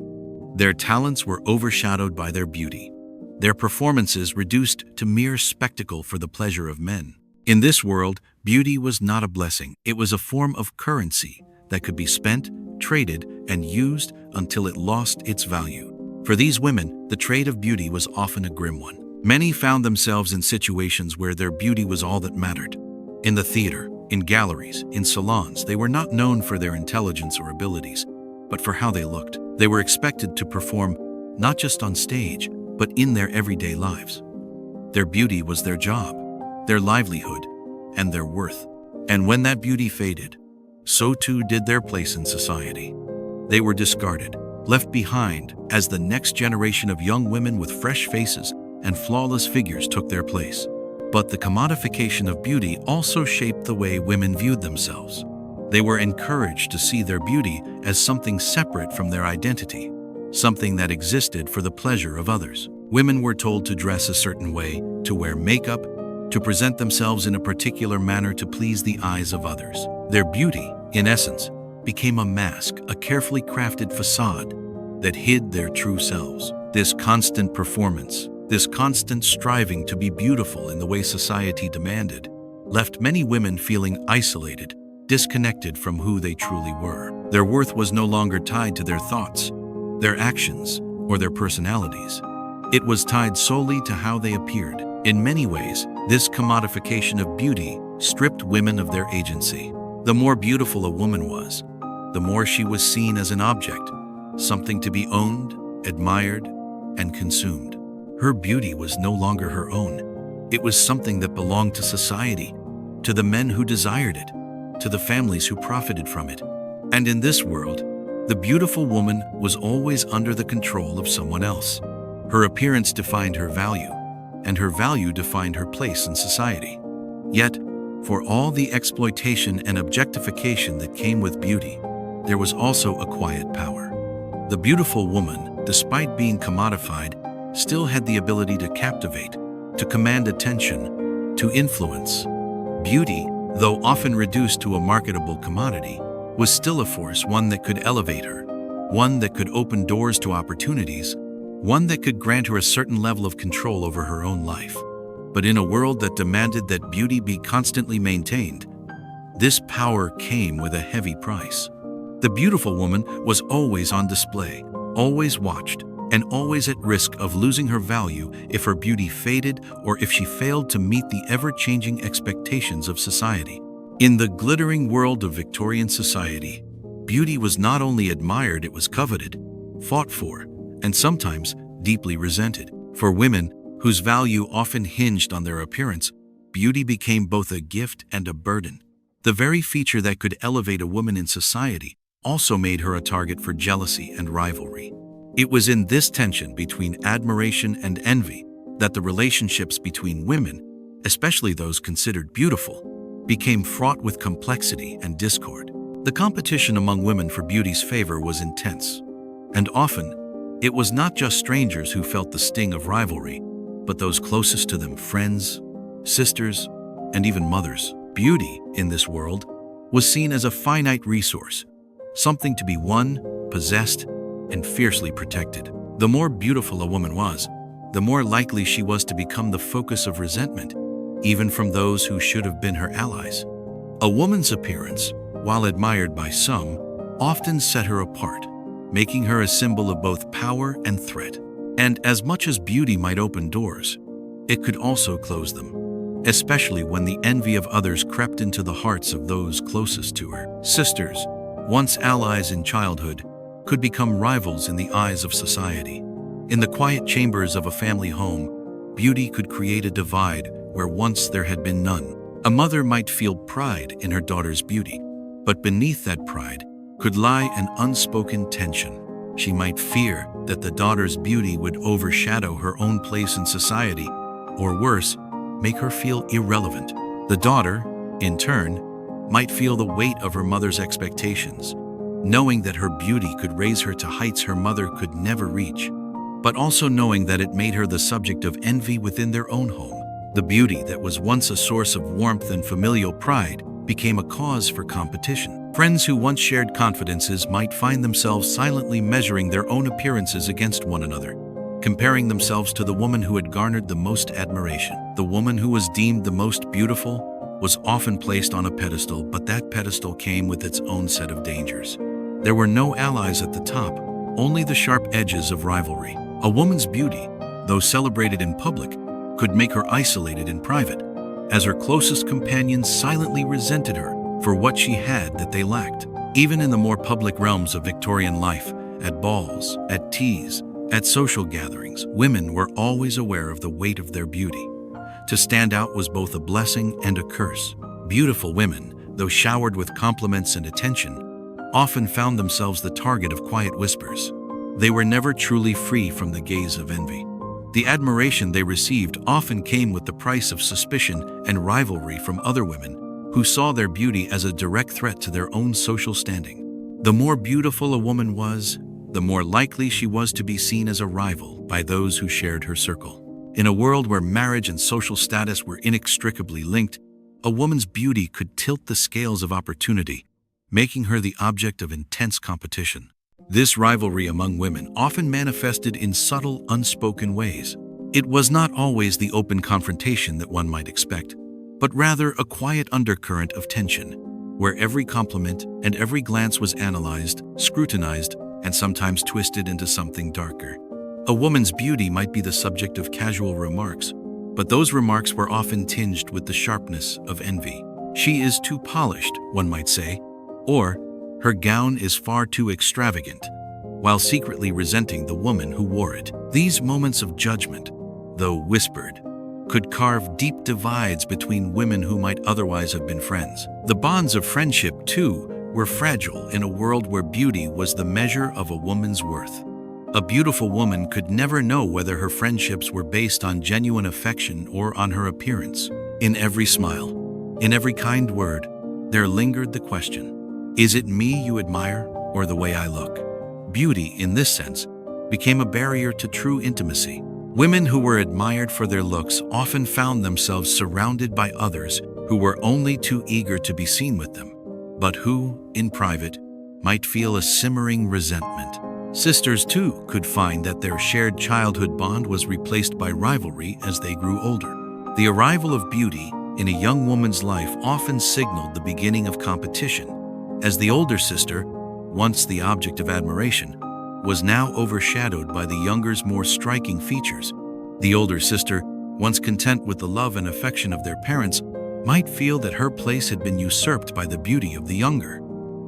Their talents were overshadowed by their beauty, their performances reduced to mere spectacle for the pleasure of men. In this world, beauty was not a blessing. It was a form of currency that could be spent, traded, and used until it lost its value. For these women, the trade of beauty was often a grim one. Many found themselves in situations where their beauty was all that mattered. In the theater, in galleries, in salons, they were not known for their intelligence or abilities, but for how they looked. They were expected to perform not just on stage, but in their everyday lives. Their beauty was their job, their livelihood, and their worth. And when that beauty faded, so too did their place in society. They were discarded, left behind as the next generation of young women with fresh faces and flawless figures took their place. But the commodification of beauty also shaped the way women viewed themselves. They were encouraged to see their beauty as something separate from their identity, something that existed for the pleasure of others. Women were told to dress a certain way, to wear makeup, to present themselves in a particular manner to please the eyes of others. Their beauty, in essence, became a mask, a carefully crafted facade that hid their true selves. This constant performance, this constant striving to be beautiful in the way society demanded, left many women feeling isolated, disconnected from who they truly were. Their worth was no longer tied to their thoughts, their actions, or their personalities. It was tied solely to how they appeared. In many ways, this commodification of beauty stripped women of their agency. The more beautiful a woman was, the more she was seen as an object, something to be owned, admired, and consumed. Her beauty was no longer her own. It was something that belonged to society, to the men who desired it, to the families who profited from it. And in this world, the beautiful woman was always under the control of someone else. Her appearance defined her value, and her value defined her place in society. Yet, for all the exploitation and objectification that came with beauty, there was also a quiet power. The beautiful woman, despite being commodified, still had the ability to captivate, to command attention, to influence. Beauty, though often reduced to a marketable commodity, was still a force, one that could elevate her, one that could open doors to opportunities, one that could grant her a certain level of control over her own life. But in a world that demanded that beauty be constantly maintained, this power came with a heavy price. The beautiful woman was always on display, always watched, and always at risk of losing her value if her beauty faded or if she failed to meet the ever-changing expectations of society. In the glittering world of Victorian society, beauty was not only admired, it was coveted, fought for, and sometimes deeply resented. For women, whose value often hinged on their appearance, beauty became both a gift and a burden. The very feature that could elevate a woman in society also made her a target for jealousy and rivalry. It was in this tension between admiration and envy that the relationships between women, especially those considered beautiful, became fraught with complexity and discord. The competition among women for beauty's favor was intense, and often it was not just strangers who felt the sting of rivalry, but those closest to them, friends, sisters, and even mothers. Beauty, in this world, was seen as a finite resource, something to be won, possessed, and fiercely protected. The more beautiful a woman was, the more likely she was to become the focus of resentment, even from those who should have been her allies. A woman's appearance, while admired by some, often set her apart, making her a symbol of both power and threat. And as much as beauty might open doors, it could also close them, especially when the envy of others crept into the hearts of those closest to her. Sisters, once allies in childhood, could become rivals in the eyes of society. In the quiet chambers of a family home, beauty could create a divide where once there had been none. A mother might feel pride in her daughter's beauty, but beneath that pride could lie an unspoken tension. She might fear that the daughter's beauty would overshadow her own place in society, or worse, make her feel irrelevant. The daughter, in turn, might feel the weight of her mother's expectations, knowing that her beauty could raise her to heights her mother could never reach, but also knowing that it made her the subject of envy within their own home. The beauty that was once a source of warmth and familial pride became a cause for competition. Friends who once shared confidences might find themselves silently measuring their own appearances against one another, comparing themselves to the woman who had garnered the most admiration. The woman who was deemed the most beautiful was often placed on a pedestal, but that pedestal came with its own set of dangers. There were no allies at the top, only the sharp edges of rivalry. A woman's beauty, though celebrated in public, could make her isolated in private, as her closest companions silently resented her for what she had that they lacked. Even in the more public realms of Victorian life, at balls, at teas, at social gatherings, women were always aware of the weight of their beauty. To stand out was both a blessing and a curse. Beautiful women, though showered with compliments and attention, often found themselves the target of quiet whispers. They were never truly free from the gaze of envy. The admiration they received often came with the price of suspicion and rivalry from other women who saw their beauty as a direct threat to their own social standing. The more beautiful a woman was, the more likely she was to be seen as a rival by those who shared her circle. In a world where marriage and social status were inextricably linked, a woman's beauty could tilt the scales of opportunity, making her the object of intense competition. This rivalry among women often manifested in subtle, unspoken ways. It was not always the open confrontation that one might expect, but rather a quiet undercurrent of tension, where every compliment and every glance was analyzed, scrutinized, and sometimes twisted into something darker. A woman's beauty might be the subject of casual remarks, but those remarks were often tinged with the sharpness of envy. She is too polished, one might say, or her gown is far too extravagant, while secretly resenting the woman who wore it. These moments of judgment, though whispered, could carve deep divides between women who might otherwise have been friends. The bonds of friendship, too, were fragile in a world where beauty was the measure of a woman's worth. A beautiful woman could never know whether her friendships were based on genuine affection or on her appearance. In every smile, in every kind word, there lingered the question, is it me you admire or the way I look? Beauty, in this sense, became a barrier to true intimacy. Women who were admired for their looks often found themselves surrounded by others who were only too eager to be seen with them, but who, in private, might feel a simmering resentment. Sisters, too, could find that their shared childhood bond was replaced by rivalry as they grew older. The arrival of beauty in a young woman's life often signaled the beginning of competition, as the older sister, once the object of admiration, was now overshadowed by the younger's more striking features. The older sister, once content with the love and affection of their parents, might feel that her place had been usurped by the beauty of the younger.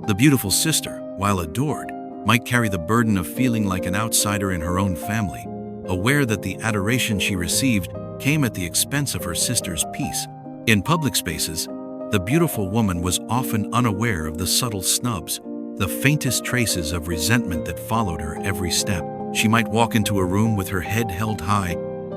The beautiful sister, while adored, might carry the burden of feeling like an outsider in her own family, aware that the adoration she received came at the expense of her sister's peace. In public spaces, the beautiful woman was often unaware of the subtle snubs, the faintest traces of resentment that followed her every step. She might walk into a room with her head held high,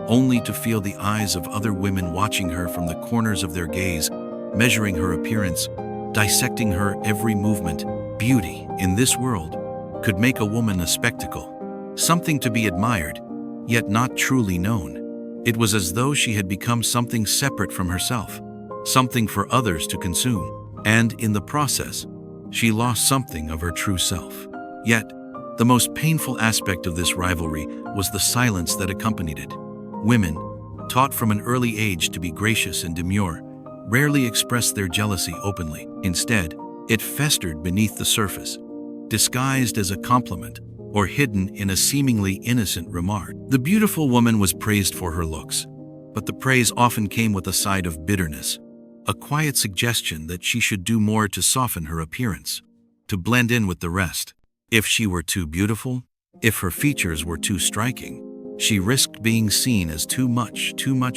only to feel the eyes of other women watching her from the corners of their gaze, measuring her appearance, dissecting her every movement. Beauty, in this world, could make a woman a spectacle, something to be admired, yet not truly known. It was as though she had become something separate from herself, something for others to consume, and in the process, she lost something of her true self. Yet, the most painful aspect of this rivalry was the silence that accompanied it. Women, taught from an early age to be gracious and demure, rarely expressed their jealousy openly. Instead, it festered beneath the surface, disguised as a compliment or hidden in a seemingly innocent remark. The beautiful woman was praised for her looks, but the praise often came with a side of bitterness, a quiet suggestion that she should do more to soften her appearance, to blend in with the rest. If she were too beautiful, if her features were too striking, she risked being seen as too much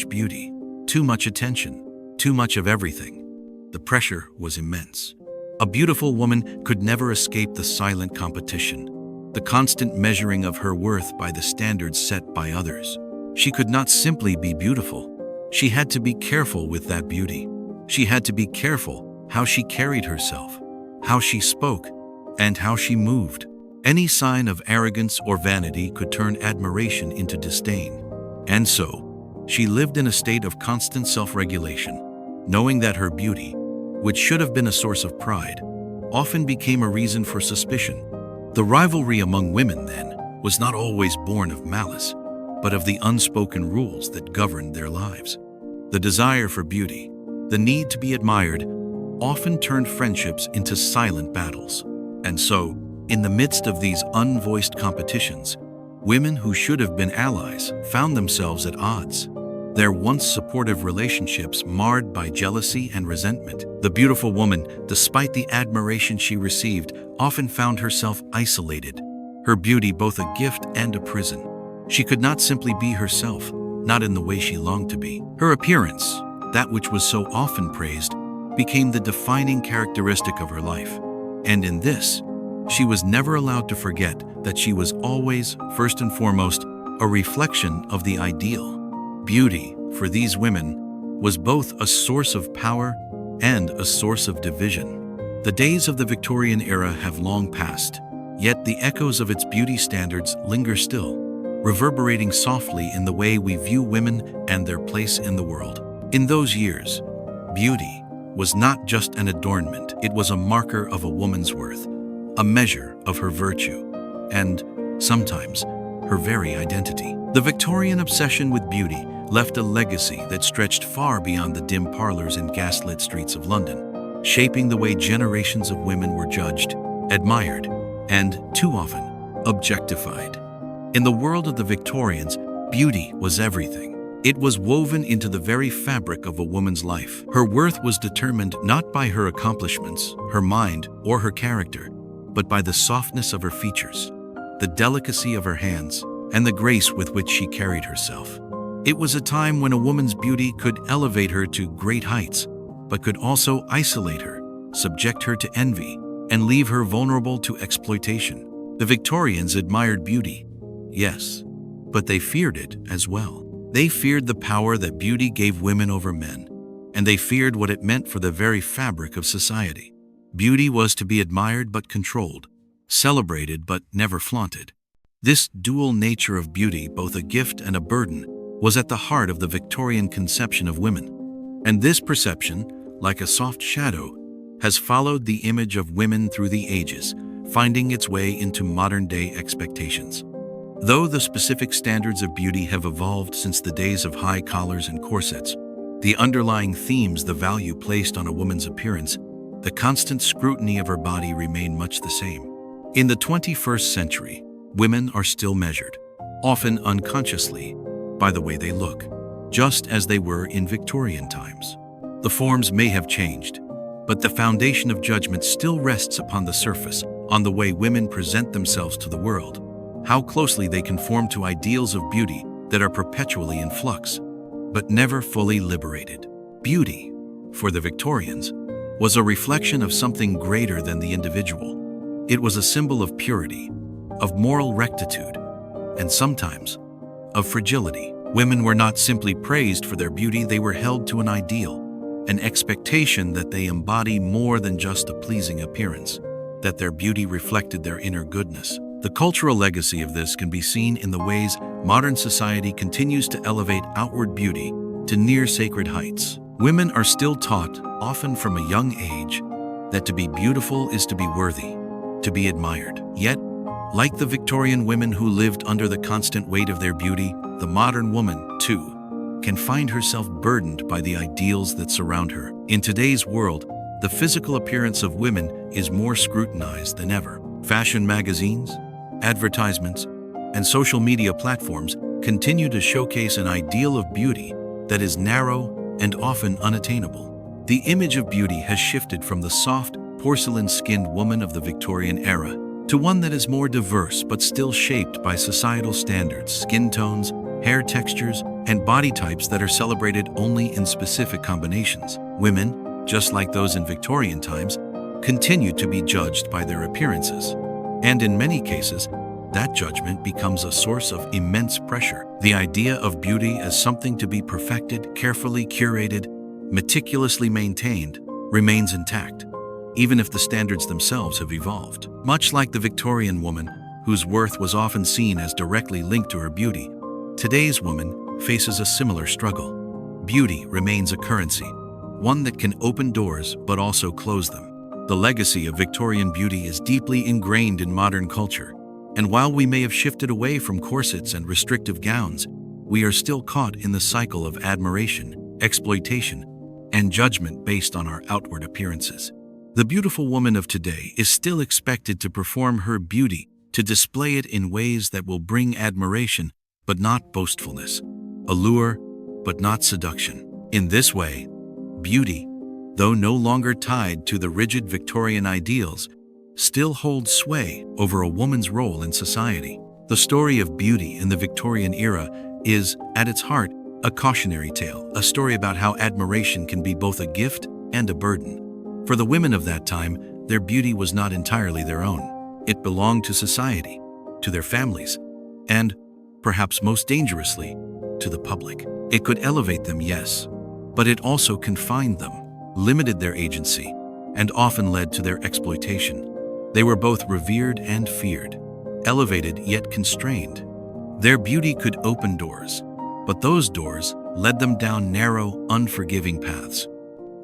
beauty, too much attention, too much of everything. The pressure was immense. A beautiful woman could never escape the silent competition, the constant measuring of her worth by the standards set by others. She could not simply be beautiful. She had to be careful with that beauty. She had to be careful how she carried herself, how she spoke, and how she moved. Any sign of arrogance or vanity could turn admiration into disdain. And so, she lived in a state of constant self-regulation, knowing that her beauty, which should have been a source of pride, often became a reason for suspicion. The rivalry among women, then, was not always born of malice, but of the unspoken rules that governed their lives. The desire for beauty, the need to be admired, often turned friendships into silent battles. And so, in the midst of these unvoiced competitions, women who should have been allies found themselves at odds, their once supportive relationships marred by jealousy and resentment. The beautiful woman, despite the admiration she received, often found herself isolated, her beauty both a gift and a prison. She could not simply be herself, not in the way she longed to be. Her appearance, that which was so often praised, became the defining characteristic of her life. And in this, she was never allowed to forget that she was always, first and foremost, a reflection of the ideal. Beauty, for these women, was both a source of power and a source of division. The days of the Victorian era have long passed, yet the echoes of its beauty standards linger still, reverberating softly in the way we view women and their place in the world. In those years, beauty was not just an adornment, it was a marker of a woman's worth, a measure of her virtue, and, sometimes, her very identity. The Victorian obsession with beauty left a legacy that stretched far beyond the dim parlors and gaslit streets of London, shaping the way generations of women were judged, admired, and, too often, objectified. In the world of the Victorians, beauty was everything. It was woven into the very fabric of a woman's life. Her worth was determined not by her accomplishments, her mind, or her character, but by the softness of her features, the delicacy of her hands, and the grace with which she carried herself. It was a time when a woman's beauty could elevate her to great heights, but could also isolate her, subject her to envy, and leave her vulnerable to exploitation. The Victorians admired beauty, yes, but they feared it as well. They feared the power that beauty gave women over men, and they feared what it meant for the very fabric of society. Beauty was to be admired but controlled, celebrated but never flaunted. This dual nature of beauty, both a gift and a burden, was at the heart of the Victorian conception of women. And this perception, like a soft shadow, has followed the image of women through the ages, finding its way into modern-day expectations. Though the specific standards of beauty have evolved since the days of high collars and corsets, the underlying themes, the value placed on a woman's appearance, the constant scrutiny of her body remain much the same. In the 21st century, women are still measured, often unconsciously, by the way they look, just as they were in Victorian times. The forms may have changed, but the foundation of judgment still rests upon the surface, on the way women present themselves to the world, how closely they conform to ideals of beauty that are perpetually in flux, but never fully liberated. Beauty, for the Victorians, was a reflection of something greater than the individual. It was a symbol of purity, of moral rectitude, and sometimes, of fragility. Women were not simply praised for their beauty, they were held to an ideal, an expectation that they embody more than just a pleasing appearance, that their beauty reflected their inner goodness. The cultural legacy of this can be seen in the ways modern society continues to elevate outward beauty to near sacred heights. Women are still taught, often from a young age, that to be beautiful is to be worthy, to be admired. Yet, like the Victorian women who lived under the constant weight of their beauty, the modern woman, too, can find herself burdened by the ideals that surround her. In today's world, the physical appearance of women is more scrutinized than ever. Fashion magazines, advertisements, and social media platforms continue to showcase an ideal of beauty that is narrow and often unattainable. The image of beauty has shifted from the soft, porcelain-skinned woman of the Victorian era to one that is more diverse but still shaped by societal standards, skin tones, hair textures, and body types that are celebrated only in specific combinations. Women, just like those in Victorian times, continue to be judged by their appearances. And in many cases, that judgment becomes a source of immense pressure. The idea of beauty as something to be perfected, carefully curated, meticulously maintained, remains intact, even if the standards themselves have evolved. Much like the Victorian woman, whose worth was often seen as directly linked to her beauty, today's woman faces a similar struggle. Beauty remains a currency, one that can open doors but also close them. The legacy of Victorian beauty is deeply ingrained in modern culture, and while we may have shifted away from corsets and restrictive gowns, we are still caught in the cycle of admiration, exploitation, and judgment based on our outward appearances. The beautiful woman of today is still expected to perform her beauty, to display it in ways that will bring admiration, but not boastfulness, allure, but not seduction. In this way, beauty, though no longer tied to the rigid Victorian ideals, still holds sway over a woman's role in society. The story of beauty in the Victorian era is, at its heart, a cautionary tale, a story about how admiration can be both a gift and a burden. For the women of that time, their beauty was not entirely their own. It belonged to society, to their families, and, perhaps most dangerously, to the public. It could elevate them, yes, but it also confined them, limited their agency, and often led to their exploitation. They were both revered and feared, elevated yet constrained. Their beauty could open doors, but those doors led them down narrow, unforgiving paths.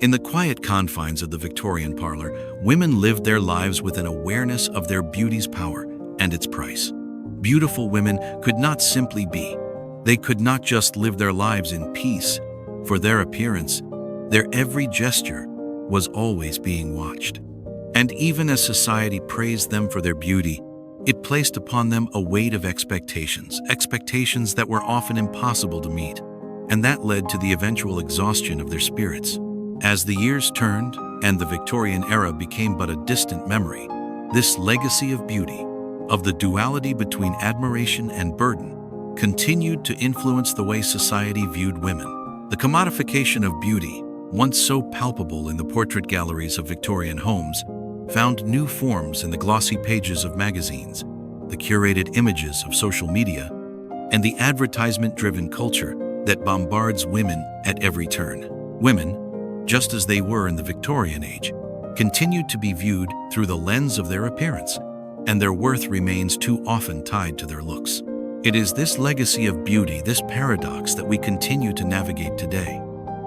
In the quiet confines of the Victorian parlor, women lived their lives with an awareness of their beauty's power and its price. Beautiful women could not simply be. They could not just live their lives in peace. For their appearance, their every gesture was always being watched. And even as society praised them for their beauty, it placed upon them a weight of expectations that were often impossible to meet, and that led to the eventual exhaustion of their spirits. As the years turned and the Victorian era became but a distant memory, this legacy of beauty, of the duality between admiration and burden, continued to influence the way society viewed women. The commodification of beauty, once so palpable in the portrait galleries of Victorian homes, found new forms in the glossy pages of magazines, the curated images of social media, and the advertisement-driven culture that bombards women at every turn. Women, just as they were in the Victorian age, continued to be viewed through the lens of their appearance, and their worth remains too often tied to their looks. It is this legacy of beauty, this paradox, that we continue to navigate today.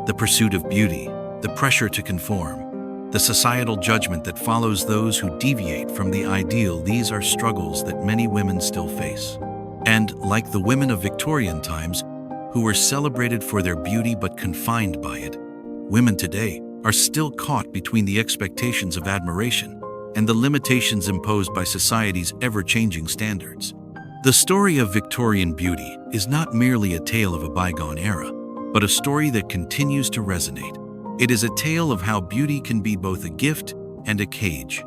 The pursuit of beauty, the pressure to conform, the societal judgment that follows those who deviate from the ideal, these are struggles that many women still face. And like the women of Victorian times, who were celebrated for their beauty but confined by it, women today are still caught between the expectations of admiration and the limitations imposed by society's ever-changing standards. The story of Victorian beauty is not merely a tale of a bygone era, but a story that continues to resonate. It is a tale of how beauty can be both a gift and a cage,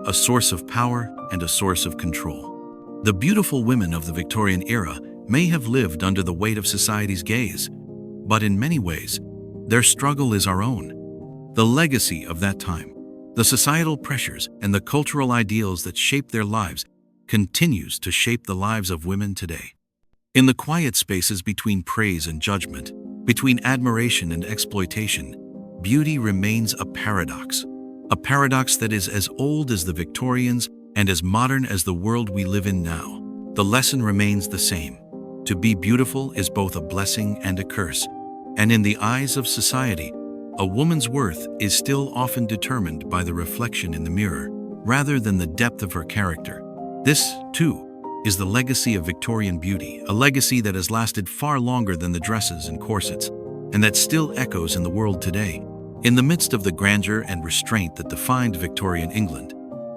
a source of power and a source of control. The beautiful women of the Victorian era may have lived under the weight of society's gaze, but in many ways, their struggle is our own. The legacy of that time, the societal pressures and the cultural ideals that shaped their lives continues to shape the lives of women today. In the quiet spaces between praise and judgment, between admiration and exploitation, beauty remains a paradox that is as old as the Victorians and as modern as the world we live in now. The lesson remains the same. To be beautiful is both a blessing and a curse, and in the eyes of society, a woman's worth is still often determined by the reflection in the mirror, rather than the depth of her character. This, too, is the legacy of Victorian beauty, a legacy that has lasted far longer than the dresses and corsets, and that still echoes in the world today. In the midst of the grandeur and restraint that defined Victorian England,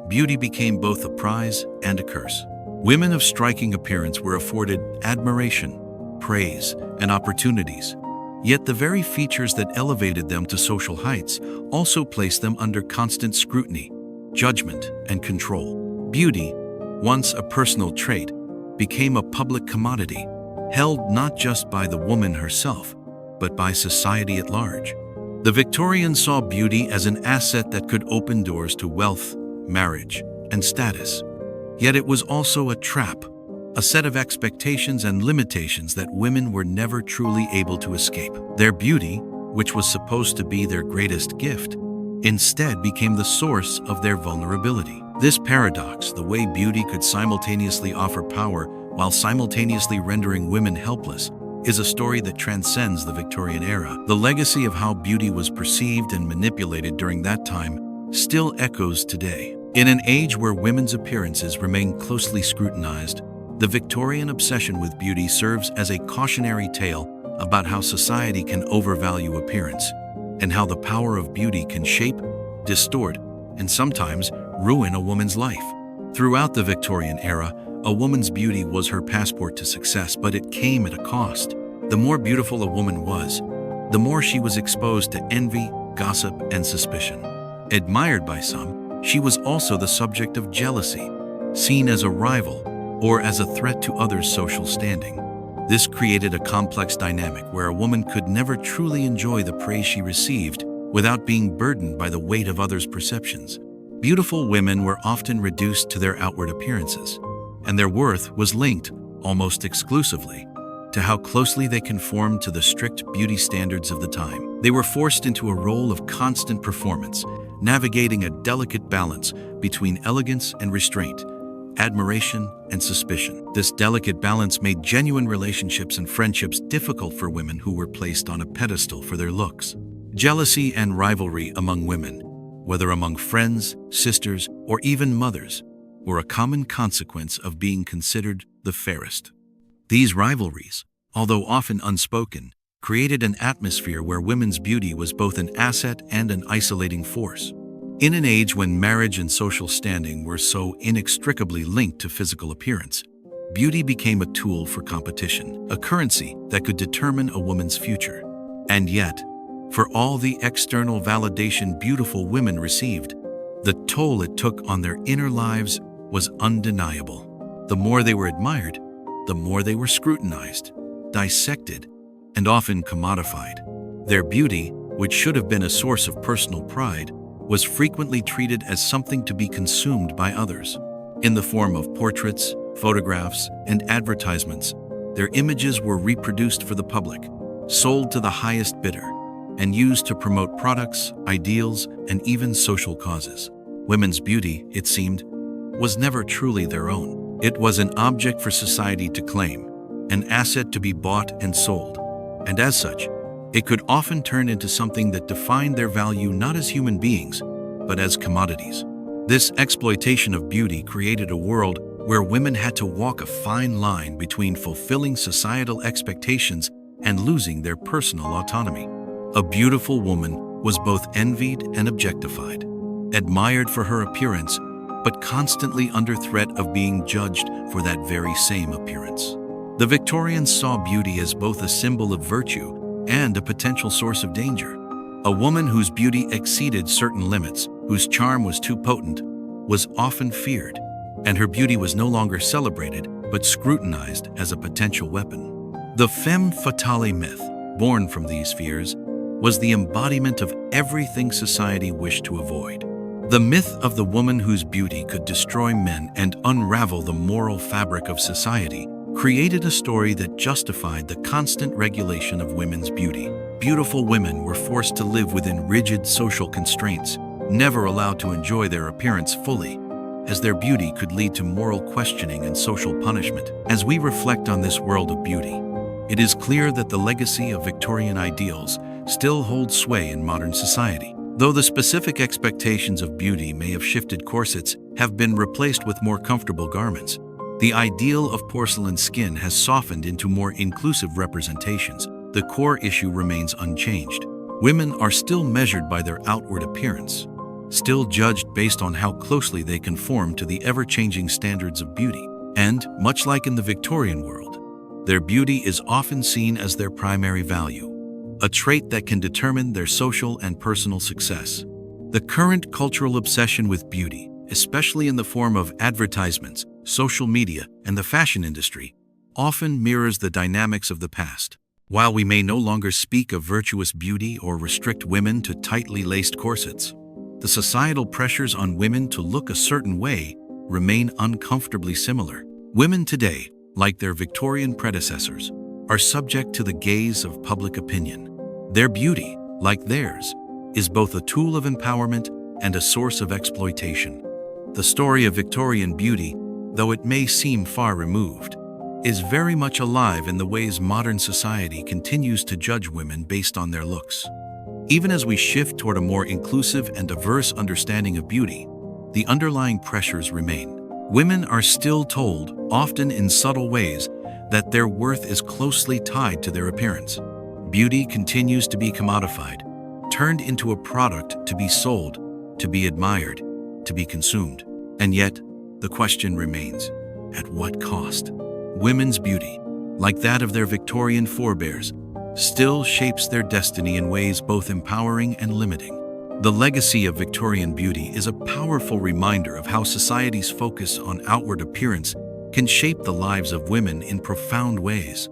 beauty became both a prize and a curse. Women of striking appearance were afforded admiration, praise, and opportunities. Yet the very features that elevated them to social heights also placed them under constant scrutiny, judgment, and control. Beauty, once a personal trait, became a public commodity, held not just by the woman herself, but by society at large. The Victorians saw beauty as an asset that could open doors to wealth, marriage, and status. Yet it was also a trap, a set of expectations and limitations that women were never truly able to escape. Their beauty, which was supposed to be their greatest gift, instead became the source of their vulnerability. This paradox, the way beauty could simultaneously offer power while simultaneously rendering women helpless, is a story that transcends the Victorian era. The legacy of how beauty was perceived and manipulated during that time still echoes today. In an age where women's appearances remain closely scrutinized, the Victorian obsession with beauty serves as a cautionary tale about how society can overvalue appearance, and how the power of beauty can shape, distort, and sometimes ruin a woman's life. Throughout the Victorian era, a woman's beauty was her passport to success, but it came at a cost. The more beautiful a woman was, the more she was exposed to envy, gossip, and suspicion. Admired by some, she was also the subject of jealousy, seen as a rival or as a threat to others' social standing. This created a complex dynamic where a woman could never truly enjoy the praise she received without being burdened by the weight of others' perceptions. Beautiful women were often reduced to their outward appearances, and their worth was linked, almost exclusively, to how closely they conformed to the strict beauty standards of the time. They were forced into a role of constant performance, navigating a delicate balance between elegance and restraint, admiration and suspicion. This delicate balance made genuine relationships and friendships difficult for women who were placed on a pedestal for their looks. Jealousy and rivalry among women, whether among friends, sisters, or even mothers, were a common consequence of being considered the fairest. These rivalries, although often unspoken, created an atmosphere where women's beauty was both an asset and an isolating force. In an age when marriage and social standing were so inextricably linked to physical appearance, beauty became a tool for competition, a currency that could determine a woman's future. And yet, for all the external validation beautiful women received, the toll it took on their inner lives was undeniable. The more they were admired, the more they were scrutinized, dissected, and often commodified. Their beauty, which should have been a source of personal pride, was frequently treated as something to be consumed by others. In the form of portraits, photographs, and advertisements, their images were reproduced for the public, sold to the highest bidder, and used to promote products, ideals, and even social causes. Women's beauty, it seemed, was never truly their own. It was an object for society to claim, an asset to be bought and sold, and as such, it could often turn into something that defined their value not as human beings, but as commodities. This exploitation of beauty created a world where women had to walk a fine line between fulfilling societal expectations and losing their personal autonomy. A beautiful woman was both envied and objectified, admired for her appearance, but constantly under threat of being judged for that very same appearance. The Victorians saw beauty as both a symbol of virtue and a potential source of danger. A woman whose beauty exceeded certain limits, whose charm was too potent, was often feared, and her beauty was no longer celebrated but scrutinized as a potential weapon. The femme fatale myth, born from these fears, was the embodiment of everything society wished to avoid. The myth of the woman whose beauty could destroy men and unravel the moral fabric of society created a story that justified the constant regulation of women's beauty. Beautiful women were forced to live within rigid social constraints, never allowed to enjoy their appearance fully, as their beauty could lead to moral questioning and social punishment. As we reflect on this world of beauty, it is clear that the legacy of Victorian ideals still holds sway in modern society. Though the specific expectations of beauty may have shifted, corsets have been replaced with more comfortable garments. The ideal of porcelain skin has softened into more inclusive representations. The core issue remains unchanged. Women are still measured by their outward appearance, still judged based on how closely they conform to the ever-changing standards of beauty. And, much like in the Victorian world, their beauty is often seen as their primary value, a trait that can determine their social and personal success. The current cultural obsession with beauty, especially in the form of advertisements, social media, and the fashion industry, often mirrors the dynamics of the past. While we may no longer speak of virtuous beauty or restrict women to tightly laced corsets, the societal pressures on women to look a certain way remain uncomfortably similar. Women today, like their Victorian predecessors, are subject to the gaze of public opinion. Their beauty, like theirs, is both a tool of empowerment and a source of exploitation. The story of Victorian beauty, though it may seem far removed, is very much alive in the ways modern society continues to judge women based on their looks. Even as we shift toward a more inclusive and diverse understanding of beauty, the underlying pressures remain. Women are still told, often in subtle ways, that their worth is closely tied to their appearance. Beauty continues to be commodified, turned into a product to be sold, to be admired, to be consumed. And yet, the question remains, at what cost? Women's beauty, like that of their Victorian forebears, still shapes their destiny in ways both empowering and limiting. The legacy of Victorian beauty is a powerful reminder of how society's focus on outward appearance can shape the lives of women in profound ways.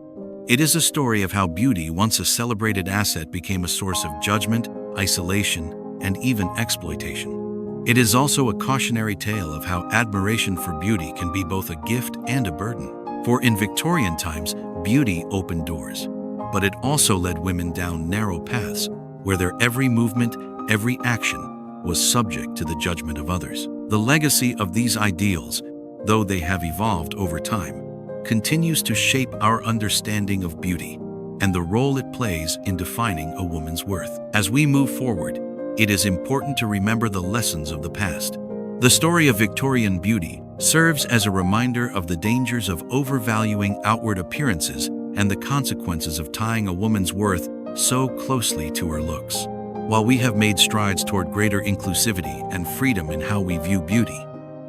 It is a story of how beauty, once a celebrated asset, became a source of judgment, isolation, and even exploitation. It is also a cautionary tale of how admiration for beauty can be both a gift and a burden. For in Victorian times, beauty opened doors, but it also led women down narrow paths where their every movement, every action was subject to the judgment of others. The legacy of these ideals, though they have evolved over time, continues to shape our understanding of beauty and the role it plays in defining a woman's worth. As we move forward, it is important to remember the lessons of the past. The story of Victorian beauty serves as a reminder of the dangers of overvaluing outward appearances and the consequences of tying a woman's worth so closely to her looks. While we have made strides toward greater inclusivity and freedom in how we view beauty,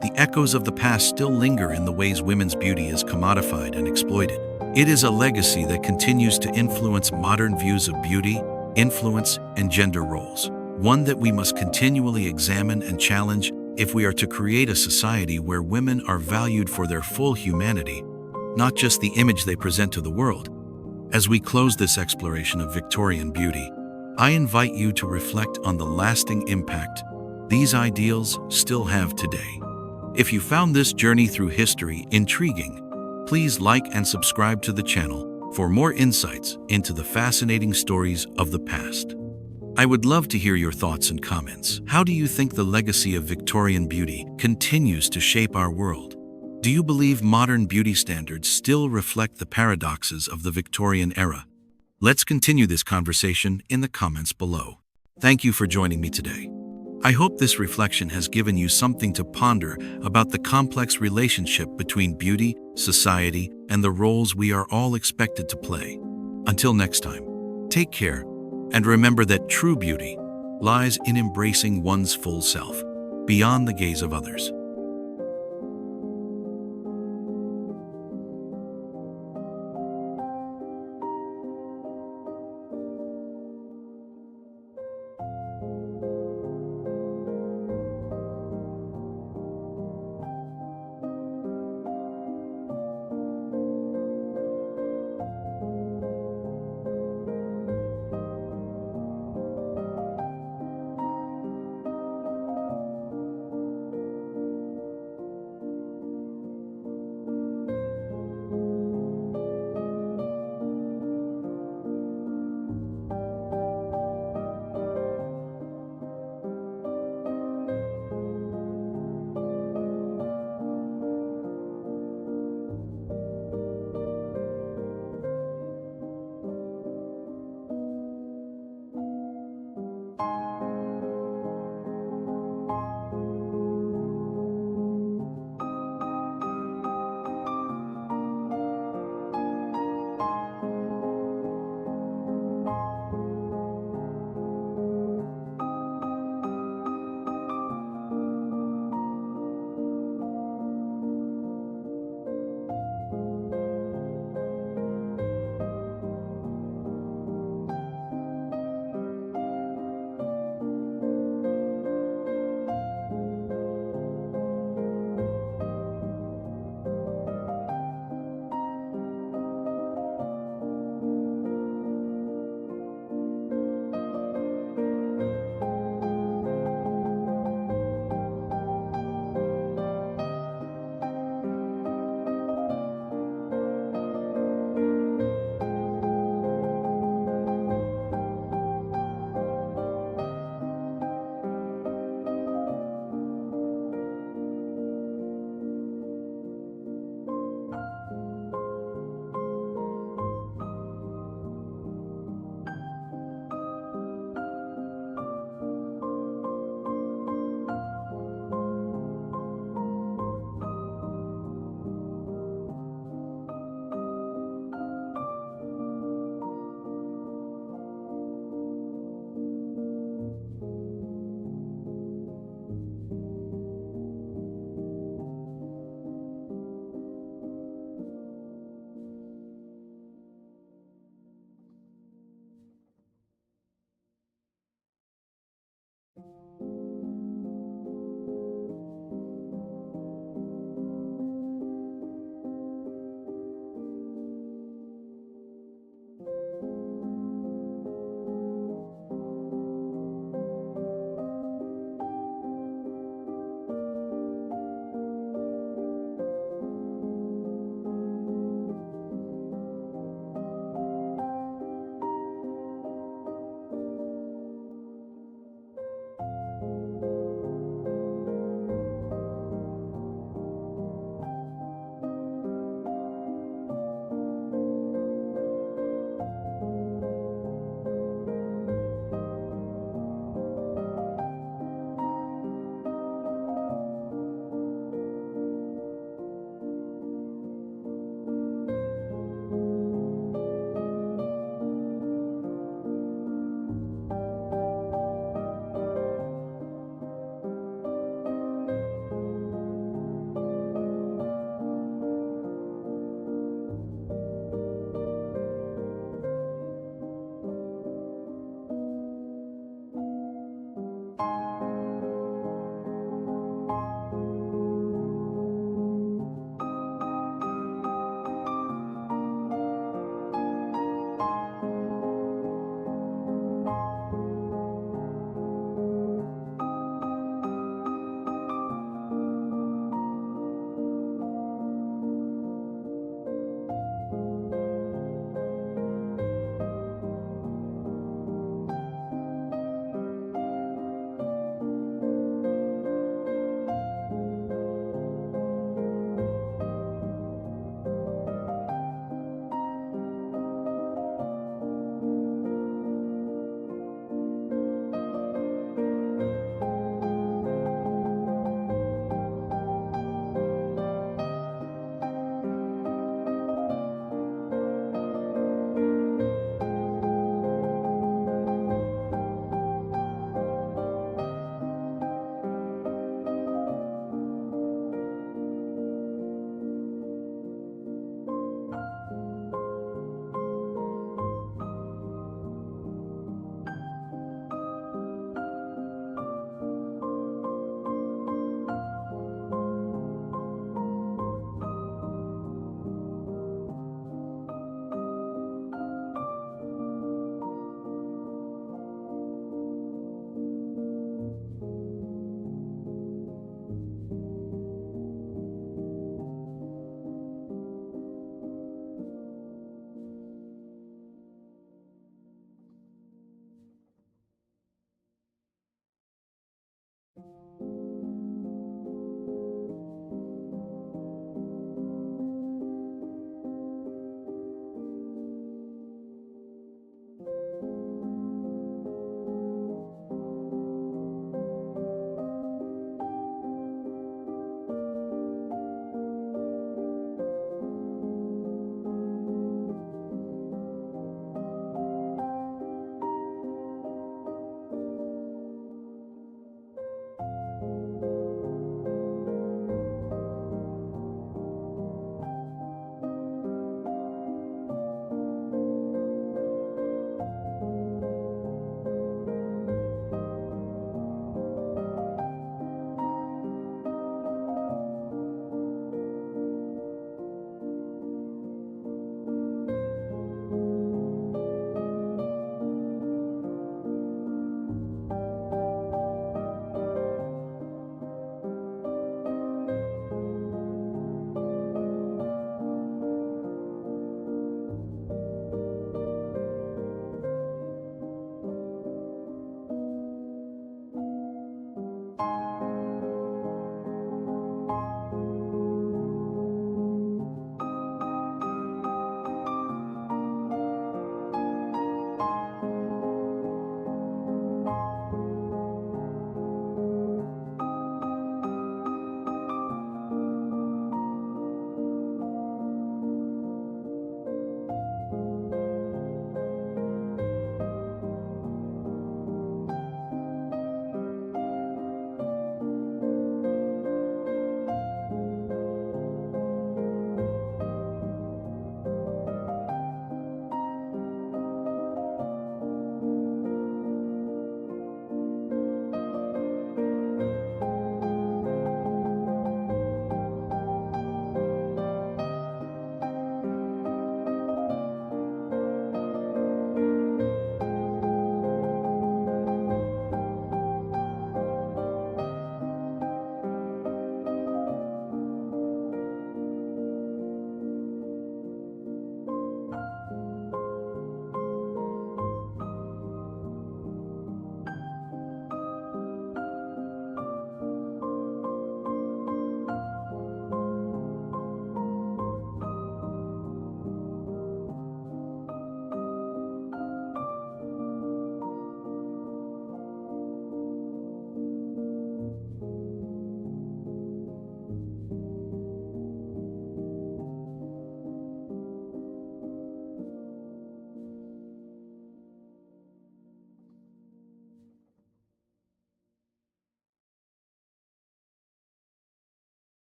the echoes of the past still linger in the ways women's beauty is commodified and exploited. It is a legacy that continues to influence modern views of beauty, influence, and gender roles, one that we must continually examine and challenge if we are to create a society where women are valued for their full humanity, not just the image they present to the world. As we close this exploration of Victorian beauty, I invite you to reflect on the lasting impact these ideals still have today. If you found this journey through history intriguing, please like and subscribe to the channel for more insights into the fascinating stories of the past. I would love to hear your thoughts and comments. How do you think the legacy of Victorian beauty continues to shape our world? Do you believe modern beauty standards still reflect the paradoxes of the Victorian era? Let's continue this conversation in the comments below. Thank you for joining me today. I hope this reflection has given you something to ponder about the complex relationship between beauty, society, and the roles we are all expected to play. Until next time, take care, and remember that true beauty lies in embracing one's full self, beyond the gaze of others.